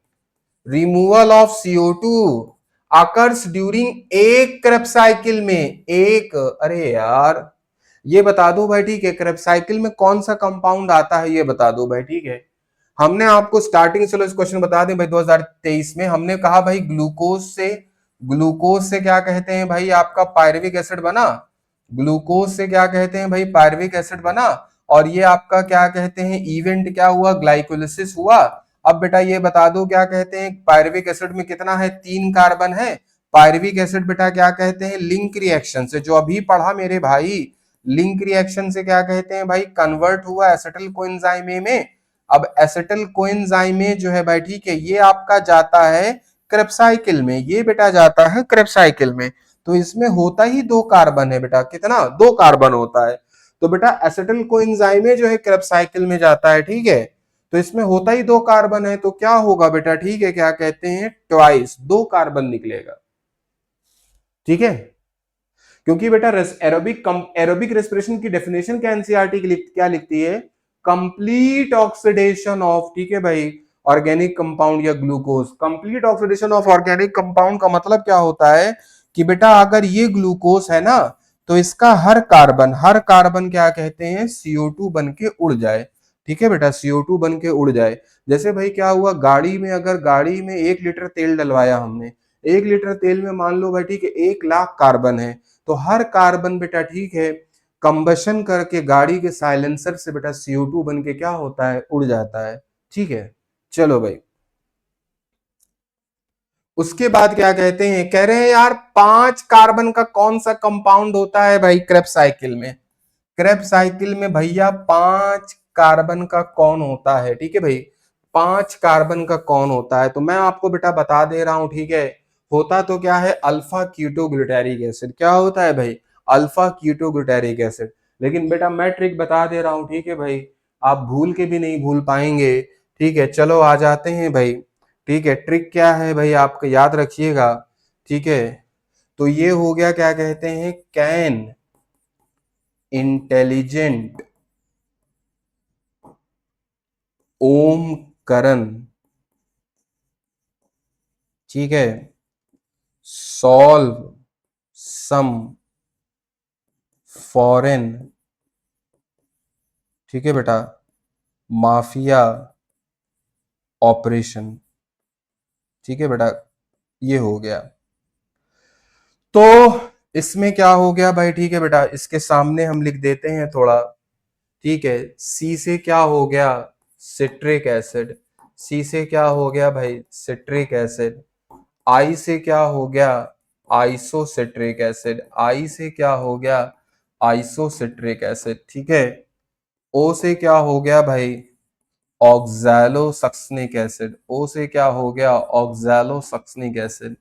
Speaker 1: removal of CO2 occurs during एक क्रेब साइकिल में, एक, अरे यार ये बता दो भाई, ठीक है, क्रेब साइकिल में कौन सा कंपाउंड आता है ये बता दो भाई, ठीक है। हमने आपको स्टार्टिंग, चलो इस क्वेश्चन बता दें भाई, 2023 में हमने कहा भाई ग्लूकोज से क्या कहते हैं भाई, आपका पायरुविक एसिड बना, ग्लूकोज से क्या कहते हैं भाई, पायरुविक एसिड बना, और ये आपका क्या कहते हैं, इवेंट क्या हुआ, ग्लाइकोलिसिस हुआ। अब बेटा ये बता दो, क्या कहते हैं, पायरुविक एसिड में कितना है, 3 कार्बन है। पायरुविक एसिड बेटा क्या कहते हैं, लिंक रिएक्शन से, जो अभी पढ़ा मेरे भाई, लिंक रिएक्शन से क्या कहते हैं भाई, कन्वर्ट हुआ एसिटिल कोएंजाइमे में। अब एसिटिल कोएंजाइमे जो है भाई, ठीक है, ये आपका जाता है क्रेब साइकिल में, ये बेटा जाता है क्रेब साइकिल में। तो इसमें होता ही 2 कार्बन है बेटा, कितना, 2 कार्बन होता है। तो बेटा एसिटिल कोएंजाइमे जो है क्रेब साइकिल में जाता है, ठीक है, तो इसमें होता ही 2 कार्बन है, तो क्या होगा बेटा, ठीक है, क्या कहते हैं, ट्वाइस, 2 कार्बन निकलेगा, ठीक है। क्योंकि बेटा एरोबिक रेस्पिरेशन की डेफिनेशन क्या एनसीईआरटी की क्या लिखती है, कंप्लीट ऑक्सीडेशन ऑफ, ठीक है भाई, ऑर्गेनिक कंपाउंड या glucose. Complete oxidation of organic compound का मतलब क्या होता है कि बेटा अगर ये ग्लूकोज है ना, तो इसका हर कार्बन क्या कहते हैं, CO2 बन के उड़ जाए, ठीक है बेटा, CO2 बन के उड़ जाए। जैसे भाई क्या हुआ, गाड़ी में, अगर गाड़ी में 1 लीटर तेल डलवाया हमने, 1 लीटर तेल में मान लो भाई, ठीक है, 1 लाख कार्बन है, तो हर कार्बन बेटा, ठीक है, कंबशन करके गाड़ी के साइलेंसर से बेटा CO2 बन के क्या होता है, उड़ जाता है, ठीक है। चलो भाई, उसके बाद क्या कहते हैं, कह रहे हैं यार 5 कार्बन का कौन सा कंपाउंड होता है भाई क्रेब साइकिल में, क्रेब साइकिल में भैया 5 कार्बन का कौन होता है, ठीक है भाई, 5 कार्बन का कौन होता है, तो मैं आपको बेटा बता दे रहा हूं, ठीक है। होता तो क्या है, अल्फा कीटोग्लूटारिक एसिड, क्या होता है भाई, अल्फा कीटोग्लूटारिक एसिड। लेकिन बेटा मैं ट्रिक बता दे रहा हूं, ठीक है भाई, आप भूल के भी नहीं भूल पाएंगे, ठीक है। चलो आ जाते हैं भाई, ठीक है, ट्रिक क्या है भाई, आपको याद रखिएगा, ठीक है। तो ये हो गया, क्या कहते हैं, कैन इंटेलिजेंट ओम करण, ठीक है, सॉल्व सम फॉरेन, ठीक है बेटा, माफिया ऑपरेशन, ठीक है बेटा, ये हो गया। तो इसमें क्या हो गया भाई, ठीक है बेटा, इसके सामने हम लिख देते हैं थोड़ा, ठीक है। सी से क्या हो गया, सिट्रिक एसिड, सी से क्या हो गया भाई, सिट्रिक एसिड। आई से क्या हो गया, आइसोसिट्रिक एसिड, आई से क्या हो गया, आइसोसिट्रिक एसिड, ठीक है। ओ से क्या हो गया भाई, ऑक्सैलोसक्सनिक एसिड, ओ से क्या हो गया, ऑक्सैलोसक्सनिक एसिड,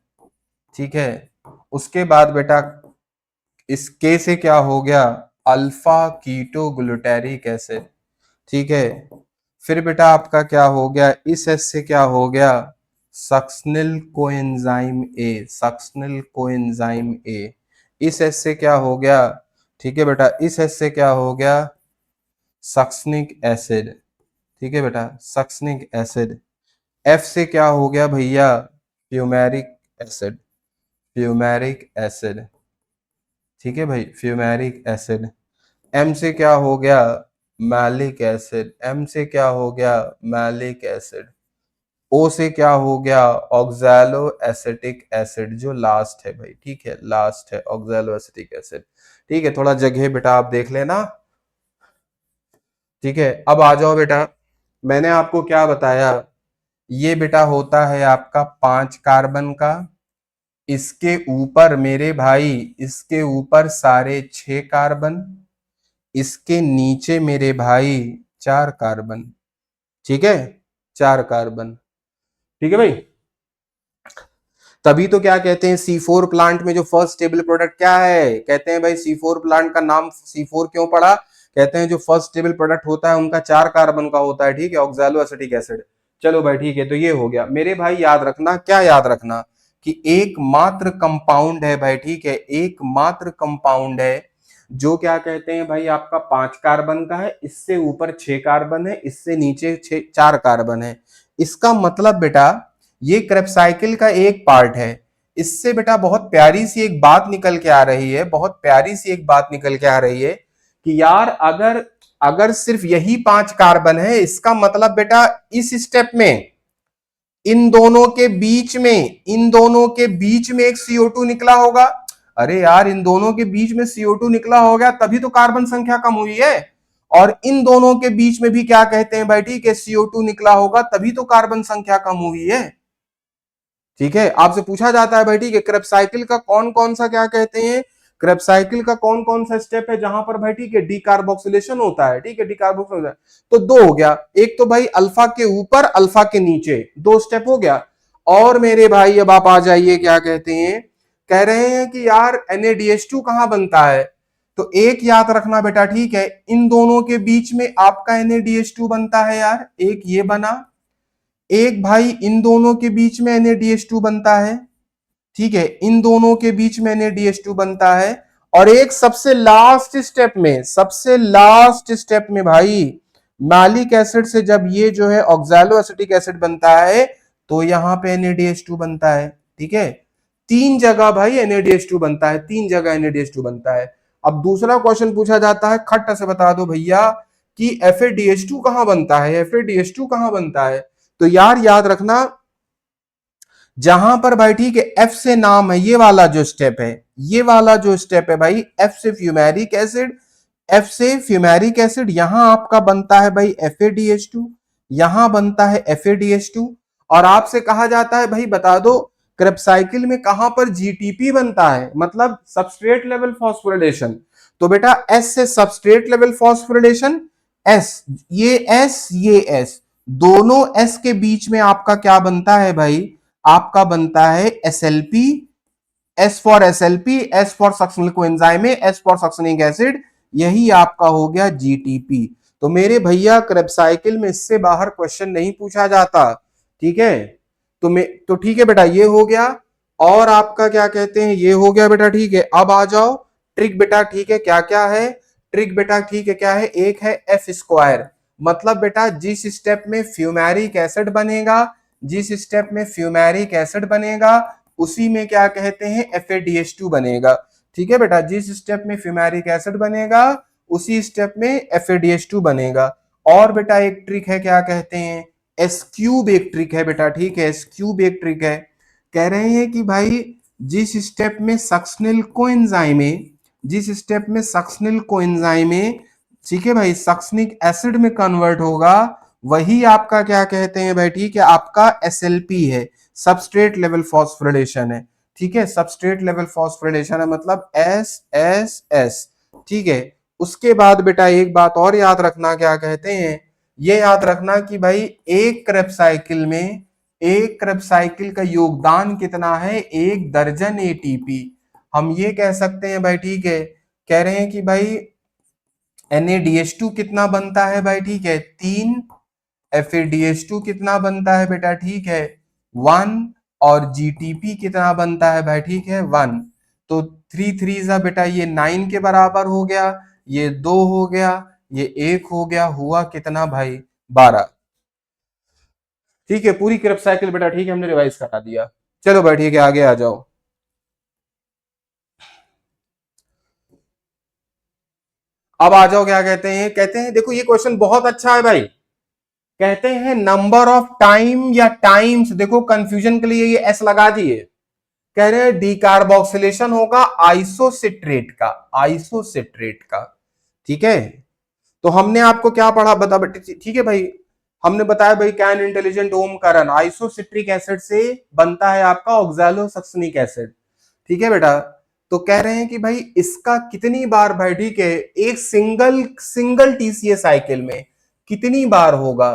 Speaker 1: ठीक है। उसके बाद बेटा इस के से क्या हो गया, अल्फा कीटोग्लूटारिक एसिड, ठीक है। फिर बेटा आपका क्या हो गया, इस एस से क्या हो गया, सक्सनिल कोएंजाइम ए, सक्सनिल कोएंजाइम ए। इस एस से क्या हो गया, ठीक है बेटा, इस एस से क्या हो गया, सक्सनिक एसिड, ठीक है बेटा, सक्सनिक एसिड। एफ से क्या हो गया भैया, फ्यूमेरिक एसिड, फ्यूमेरिक एसिड, ठीक है भाई, फ्यूमेरिक एसिड। एम से क्या हो गया, मैलिक एसिड, एम से क्या हो गया, मैलिक एसिड। ओ से क्या हो गया, ऑक्सैलो एसिटिक एसिड, जो लास्ट है भाई, ठीक है, लास्ट है ऑक्सैलो एसिटिक एसिड, ठीक है। थोड़ा जगह बेटा आप देख लेना, ठीक है। अब आ जाओ बेटा, मैंने आपको क्या बताया, ये बेटा होता है आपका 5 कार्बन का, इसके ऊपर मेरे भाई, इसके ऊपर सारे 6 कार्बन, इसके नीचे मेरे भाई 4 कार्बन, ठीक है, 4 कार्बन, ठीक है भाई। तभी तो क्या कहते हैं C4 प्लांट में जो फर्स्ट स्टेबल प्रोडक्ट क्या है, कहते हैं भाई C4 प्लांट का नाम C4 क्यों पड़ा, कहते हैं जो फर्स्ट स्टेबल प्रोडक्ट होता है उनका 4 कार्बन का होता है, ठीक है, ऑक्सैलो एसिटिक एसिड। चलो भाई ठीक है, तो ये हो गया मेरे भाई। याद रखना, क्या याद रखना, कि एकमात्र कंपाउंड है भाई, ठीक है, एकमात्र कंपाउंड है जो क्या कहते हैं भाई आपका 5 कार्बन का है, इससे ऊपर 6 कार्बन है, इससे नीचे 4 कार्बन है। इसका मतलब बेटा ये क्रेब्स साइकिल का एक पार्ट है। इससे बेटा बहुत प्यारी सी एक बात निकल के आ रही है, बहुत प्यारी सी एक बात निकल के आ रही है कि यार अगर अगर सिर्फ यही 5 कार्बन है, इसका मतलब बेटा इस स्टेप में इन दोनों के बीच में एक CO2 निकला होगा। अरे यार इन दोनों के बीच में CO2 निकला हो गया तभी तो कार्बन संख्या कम हुई है। और इन दोनों के बीच में भी क्या कहते हैं भाई, ठीक है, CO2 निकला होगा तभी तो कार्बन संख्या कम हुई है। ठीक है, आपसे पूछा जाता है भाई, ठीक है, क्रेब्स साइकिल का कौन कौन सा क्या कहते हैं, क्रेब्स साइकिल का कौन कौन सा स्टेप है जहां पर भाई, ठीक है, डीकार्बोक्सिलेशन होता है, ठीक है, डीकार्बोक्सिलेशन होता है। तो दो हो गया, एक तो भाई अल्फा के ऊपर अल्फा के नीचे, दो स्टेप हो गया। और मेरे भाई अब आप आ जाइए, क्या कहते हैं, कह रहे हैं कि यार NaDH2 कहां बनता है। तो एक याद रखना बेटा, ठीक है, इन दोनों के बीच में आपका NaDH2 बनता है यार, एक ये बना, एक भाई इन दोनों के बीच में NaDH2 बनता है, ठीक है, इन दोनों के बीच में NaDH2 बनता है। और एक सबसे लास्ट स्टेप में भाई मैलिक एसिड से जब ये जो है ऑक्सैलो एसिटिक एसिड बनता है तो यहां पे NaDH2 बनता है। ठीक है, तीन जगह भाई NaDH2 बनता है, तीन जगह NaDH2 बनता है। अब दूसरा क्वेश्चन पूछा जाता है, खट से बता दो भैया कि FADH2 कहां बनता है, FADH2 कहां बनता है। तो यार याद रखना, जहां पर भाई, ठीक है, F से नाम है, ये वाला जो स्टेप है, ये वाला जो स्टेप है भाई, F से फ्यूमेरिक एसिड, F से फ्यूमेरिक एसिड, यहां आपका बनता है भाई FADH2, यहां बनता है FADH2। और आपसे कहा जाता है भाई बता दो क्रेब्स साइकिल में कहां पर GTP बनता है, मतलब सबस्ट्रेट लेवल फॉस्फोरिलेशन। तो बेटा S से सबस्ट्रेट लेवल फॉस्फोरिलेशन, S, ये S, दोनों S के बीच में आपका क्या बनता है भाई, आपका बनता है SLP, S for SLP, S for succinyl coenzyme, S for succinic acid, यही आपका हो गया GTP। तो मेरे भैया क्रेब्स साइकिल में इससे बाहर क्वेश्चन नहीं पूछा जाता। ठीक है, तो ठीक है बेटा, ये हो गया। और आपका क्या कहते हैं, ये हो गया बेटा, ठीक है। अब आ जाओ ट्रिक बेटा, ठीक है, क्या क्या है ट्रिक बेटा, ठीक है, क्या है, एक है F स्क्वायर, मतलब बेटा जिस स्टेप में फ्यूमेरिक एसिड बनेगा, जिस स्टेप में फ्यूमेरिक एसिड बनेगा उसी में क्या कहते हैं FADH2 बनेगा। ठीक है बेटा, जिस स्टेप में फ्यूमेरिक एसिड बनेगा उसी स्टेप में FADH2 बनेगा। और बेटा एक ट्रिक है, क्या कहते हैं, एस क्यूब एक ट्रिक है बेटा, ठीक है, एस क्यूब एक ट्रिक है। कह रहे हैं कि भाई जिस स्टेप में सक्सनिल कोएंजाइम, जिस स्टेप में सक्सनिल कोएंजाइम, ठीक है भाई, सक्सनिक एसिड में कन्वर्ट होगा, वही आपका क्या कहते हैं भाई, ठीक है, आपका SLP है, सबस्ट्रेट लेवल फॉस्फोरिलेशन है। ठीक है, सबस्ट्रेट लेवल फॉस्फोरिलेशन है, मतलब SSS। ठीक है, उसके बाद बेटा एक बात और याद रखना, क्या कहते हैं, ये याद रखना कि भाई एक क्रेब्स साइकिल में, एक क्रेब्स साइकिल का योगदान कितना है, 1 दर्जन ATP। हम ये कह सकते हैं भाई, ठीक है, कह रहे हैं कि भाई NaDH2 कितना बनता है भाई, ठीक है, 3, FADH2 कितना बनता है बेटा, ठीक है, 1, और GTP कितना बनता है भाई, ठीक है, 1। तो 3 3 जा बेटा ये 9 के बराबर हो गया, ये 2 हो गया, ये 1 हो गया, हुआ कितना भाई, 12। ठीक है, पूरी क्रेब्स साइकिल बेटा, ठीक है, हमने रिवाइज करा दिया। चलो भाई ठीक है, आगे आ जाओ। अब आ जाओ, क्या कहते हैं देखो ये क्वेश्चन बहुत अच्छा है भाई। कहते हैं नंबर ऑफ टाइम या टाइम्स, देखो कंफ्यूजन के लिए ये एस लगा दिए। कह रहे हैं डीकार्बोक्सिलेशन होगा आइसोसिट्रेट का, आइसोसिट्रेट का। ठीक है, तो हमने आपको क्या पढ़ा बता, ठीक है भाई, हमने बताया भाई कैन इंटेलिजेंट ओम करण आइसोसिट्रिक एसिड से बनता है आपका ऑक्सैलोसक्सनिक एसिड। ठीक है बेटा, तो कह रहे हैं कि भाई इसका कितनी बार भाई, ठीक है, एक सिंगल सिंगल TCA साइकिल में कितनी बार होगा।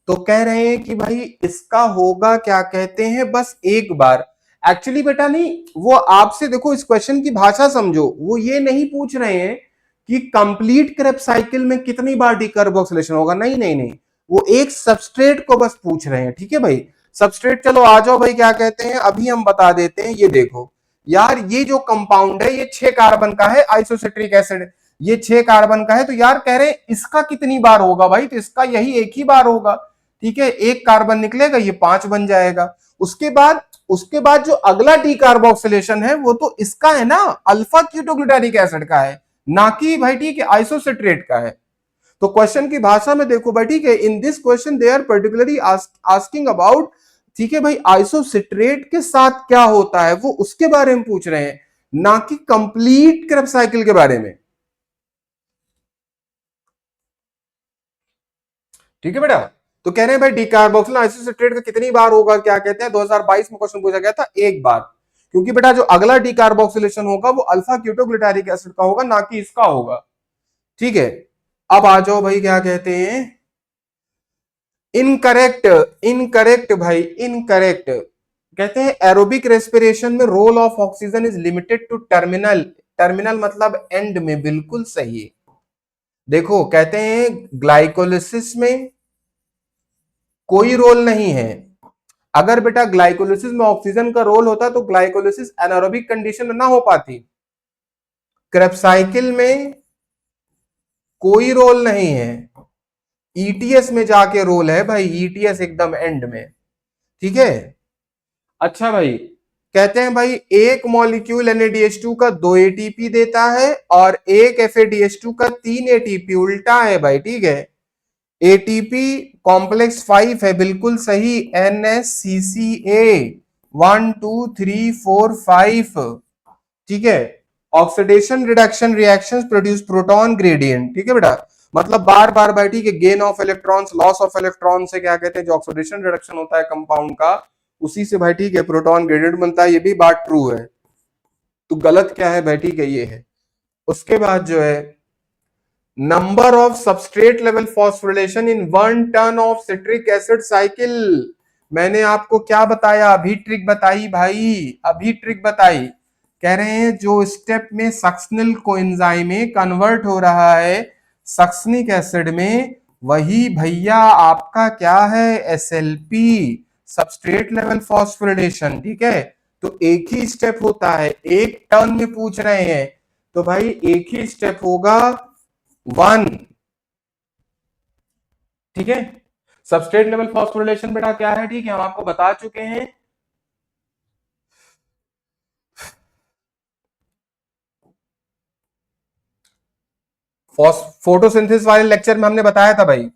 Speaker 1: तो कह रहे हैं कि भाई इसका होगा, क्या कहते हैं, बस एक बार। एक्चुअली बेटा नहीं, वो आपसे देखो इस क्वेश्चन की भाषा समझो, वो ये नहीं पूछ रहे हैं कि कंप्लीट क्रेब साइकिल में कितनी बार डीकार्बोक्सिलेशन होगा, नहीं नहीं नहीं, वो एक सबस्ट्रेट को बस पूछ रहे हैं। ठीक है भाई, सबस्ट्रेट चलो आ जाओ भाई, क्या कहते हैं अभी हम बता देते हैं। ये देखो यार, ये जो कंपाउंड है ये 6 कार्बन का है, आइसोसिट्रिक एसिड, ये 6 कार्बन का है, तो यार कह रहे हैं इसका कितनी बार होगा भाई, तो इसका यही एक ही बार होगा। ठीक है, एक कार्बन निकलेगा, ये 5 बन जाएगा। उसके बाद जो अगला डीकार्बोक्सिलेशन है वो तो इसका है ना, अल्फा कीटोग्लूटारिक एसिड का है, ना कि भाई ठीक है आइसोसिट्रेट का है। तो क्वेश्चन की भाषा में देखो भाई, ठीक है, in this question they are particularly asking about, ठीक है भाई, आइसोसिट्रेट के साथ क्या होता है वो उसके बारे में पूछ रहे हैं, ना कि कंप्लीट क्रेब साइकिल के बारे में। ठीक है बेटा, तो कह रहे हैं भाई डीकार्बोक्सिल आइसोसिट्रेट का कितनी बार होगा, क्या कहते हैं 2022 में क्वेश्चन पूछा गया था, एक बार, क्योंकि बेटा जो अगला डीकार्बोक्सिलेशन होगा वो अल्फा कीटोग्लूटारिक एसिड का होगा, ना कि इसका होगा। ठीक है, अब आ जाओ भाई, क्या कहते हैं, इनकरेक्ट, इनकरेक्ट भाई, इनकरेक्ट। कहते हैं एरोबिक रेस्पिरेशन में role of oxygen is limited to terminal, terminal मतलब एंड में, बिल्कुल सही। देखो कहते हैं ग्लाइकोलिसिस में कोई रोल नहीं है। अगर बेटा ग्लाइकोलिसिस में ऑक्सीजन का रोल होता तो ग्लाइकोलिसिस एनारोबिक कंडीशन में ना हो पाती। क्रेब साइकिल में कोई रोल नहीं है, ईटीएस में जाके रोल है भाई, ईटीएस एकदम एंड में। ठीक है, अच्छा भाई, कहते हैं भाई एक मॉलिक्यूल NADH2 का 2 एटीपी देता है और एक FADH2 का 3 एटीपी, उल्टा है भाई। ठीक है, एटीपी कॉम्प्लेक्स 5 है, बिल्कुल सही, NSCCA 1 2 3 4 5। ठीक है, oxidation reduction reactions produce proton gradient. ठीक है बेटा, मतलब बार बार भाई, ठीक है, gain of electrons loss of electron से क्या कहते हैं, जो ऑक्सीडेशन रिडक्शन होता है कंपाउंड का, उसी से भाई ठीक है प्रोटॉन ग्रेडियंट बनता है। ये भी बात ट्रू है, तो गलत क्या है भाई, ठीक है ये है। उसके बाद जो है number of substrate level phosphorylation in 1 turn of citric acid cycle, मैंने आपको क्या बताया, अभी ट्रिक बताई भाई, अभी ट्रिक बताई। कह रहे हैं जो स्टेप में सक्सनल कोएंजाइम में कन्वर्ट हो रहा है सक्सनिक एसिड में, वही भैया आपका क्या है, SLP, सबस्ट्रेट लेवल फॉस्फोरिलेशन। ठीक है, तो एक ही स्टेप होता है, एक टर्न में पूछ रहे हैं, तो भाई एक ही स्टेप होगा 1। ठीक है, सबस्ट्रेट लेवल फॉस्फोरिलेशन बेटा क्या है, ठीक है, हम आपको बता चुके हैं। फोटोसिंथेसिस वाले लेक्चर में हमने बताया था भाई।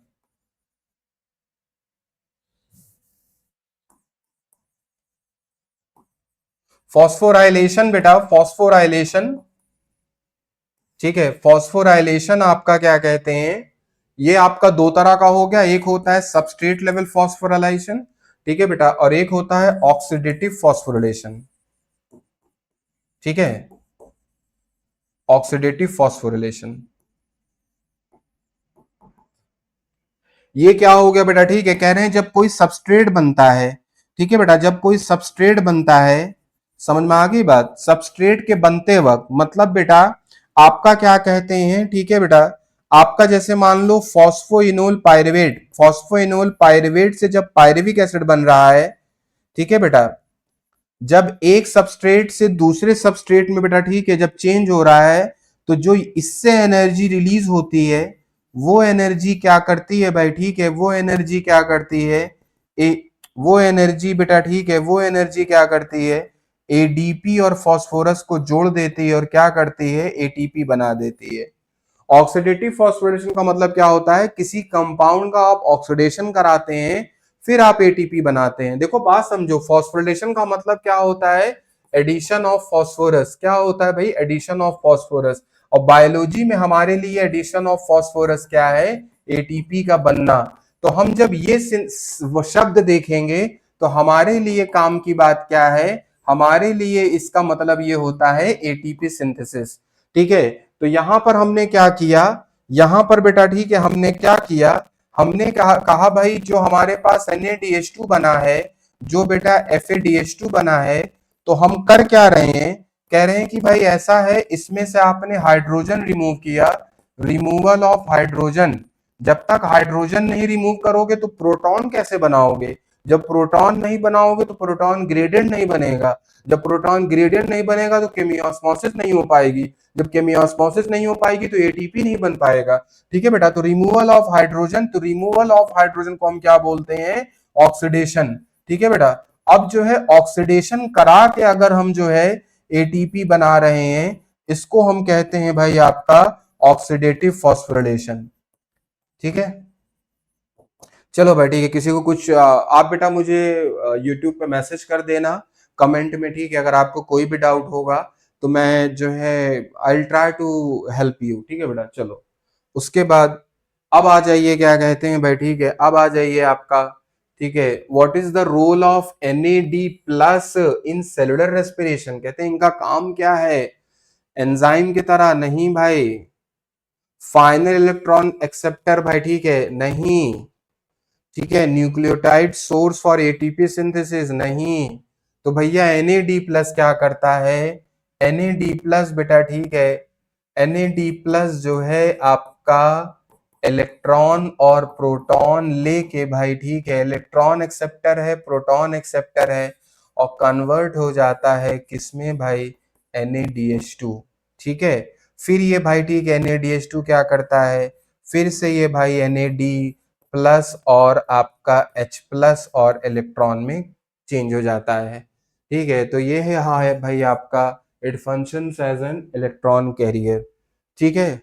Speaker 1: फॉस्फोराइलेशन बेटा, फॉस्फोराइलेशन, ठीक है, फॉस्फोराइलेशन आपका क्या कहते हैं, ये आपका दो तरह का हो गया, एक होता है सबस्ट्रेट लेवल फॉस्फोराइलेशन, ठीक है बेटा, और एक होता है ऑक्सीडेटिव फॉस्फोरिलेशन। ठीक है, ऑक्सीडेटिव फॉस्फोरिलेशन, ये क्या हो गया बेटा, ठीक है, कह रहे हैं जब कोई सबस्ट्रेट बनता है, ठीक है बेटा, जब कोई सबस्ट्रेट बनता है, समझ में आ गई बात, सबस्ट्रेट के बनते वक्त मतलब बेटा आपका क्या कहते हैं, ठीक है बेटा, आपका जैसे मान लो फॉस्फोइनोल पायरुवेट, फॉस्फोइनोल पायरुवेट से जब पायरुविक एसिड बन रहा है, ठीक है बेटा, जब एक सबस्ट्रेट से दूसरे सबस्ट्रेट में बेटा, ठीक है, जब चेंज हो रहा है, तो जो इससे एनर्जी रिलीज होती है वो एनर्जी क्या करती है भाई, ठीक है, वो एनर्जी क्या करती है, वो एनर्जी बेटा, ठीक है, वो एनर्जी क्या करती है, एडीपी और फास्फोरस को जोड़ देती है और क्या करती है, एटीपी बना देती है। ऑक्सीडेटिव फॉस्फोरिलेशन का मतलब क्या होता है, किसी कंपाउंड का आप ऑक्सीडेशन कराते हैं फिर आप एटीपी बनाते हैं। देखो बात समझो, फॉस्फोरिलेशन का मतलब क्या होता है, एडिशन ऑफ फॉस्फोरस, क्या होता है भाई, एडिशन ऑफ फॉस्फोरस। और बायोलॉजी में हमारे लिए एडिशन ऑफ फॉस्फोरस क्या है, एटीपी का बनना। तो हम जब ये शब्द देखेंगे तो हमारे लिए काम की बात क्या है, हमारे लिए इसका मतलब ये होता है एटीपी सिंथेसिस। ठीक है, तो यहां पर हमने क्या किया, यहां पर बेटा ठीक है हमने क्या किया, हमने कहा भाई जो हमारे पास NADH2 बना है, जो बेटा FADH2 बना है, तो हम कर क्या रहे हैं, कह रहे हैं कि भाई ऐसा है, इसमें से आपने हाइड्रोजन रिमूव किया, रिमूवल ऑफ हाइड्रोजन। जब तक हाइड्रोजन नहीं रिमूव करोगे तो प्रोटॉन कैसे बनाओगे, जब प्रोटॉन नहीं बनाओगे तो प्रोटॉन ग्रेडियंट नहीं बनेगा, जब प्रोटॉन ग्रेडियंट नहीं बनेगा तो केमियोस्मोसिस नहीं हो पाएगी, जब केमियोस्मोसिस नहीं हो पाएगी तो एटीपी नहीं बन पाएगा। ठीक है बेटा, तो रिमूवल ऑफ हाइड्रोजन, तो रिमूवल ऑफ हाइड्रोजन को हम क्या बोलते हैं, ऑक्सीडेशन। ठीक है बेटा, अब जो है ऑक्सीडेशन करा के अगर हम जो है एटीपी बना रहे हैं, इसको हम कहते हैं भाई आपका ऑक्सीडेटिव फॉस्फोरिलेशन। ठीक है, चलो भाई ठीक है, किसी को कुछ आप बेटा मुझे यूट्यूब पे मैसेज कर देना कमेंट में। ठीक है, अगर आपको कोई भी डाउट होगा तो मैं जो है I try to help you. ठीक है बेटा, चलो उसके बाद अब आ जाइए, क्या कहते हैं भाई, ठीक है अब आ जाइए आपका, ठीक है, what is the role of NAD plus in cellular respiration, कहते हैं इनका काम क्या है, एंजाइम की तरह नहीं भाई, फाइनल इलेक्ट्रॉन एक्सेप्टर भाई, ठीक है नहीं, ठीक है, nucleotide source for ATP synthesis नहीं, तो भैया NAD प्लस क्या करता है, NAD प्लस बेटा, ठीक है, NAD प्लस जो है आपका इलेक्ट्रॉन और प्रोटॉन लेके भाई, ठीक है, इलेक्ट्रॉन एक्सेप्टर है, प्रोटॉन एक्सेप्टर है, और कन्वर्ट हो जाता है किसमें भाई, NADH2। ठीक है, फिर ये भाई ठीक है NADH2 क्या करता है, फिर से ये भाई NAD प्लस और आपका H प्लस और इलेक्ट्रॉन में चेंज हो जाता है। ठीक है, तो ये है, हाँ है भाई आपका, it functions as an electron carrier. ठीक है,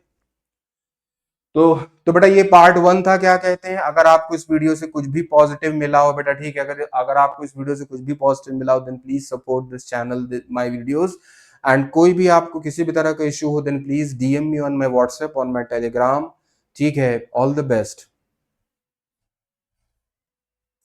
Speaker 1: तो बेटा ये पार्ट 1 था, क्या कहते हैं, अगर आपको इस वीडियो से कुछ भी पॉजिटिव मिला हो बेटा, ठीक है, अगर अगर आपको इस वीडियो से कुछ भी पॉजिटिव मिला हो then please support this channel, my videos, and कोई भी आपको किसी भी तरह का इशू हो then please DM me on my WhatsApp, on my Telegram. ठीक है, ऑल द बेस्ट।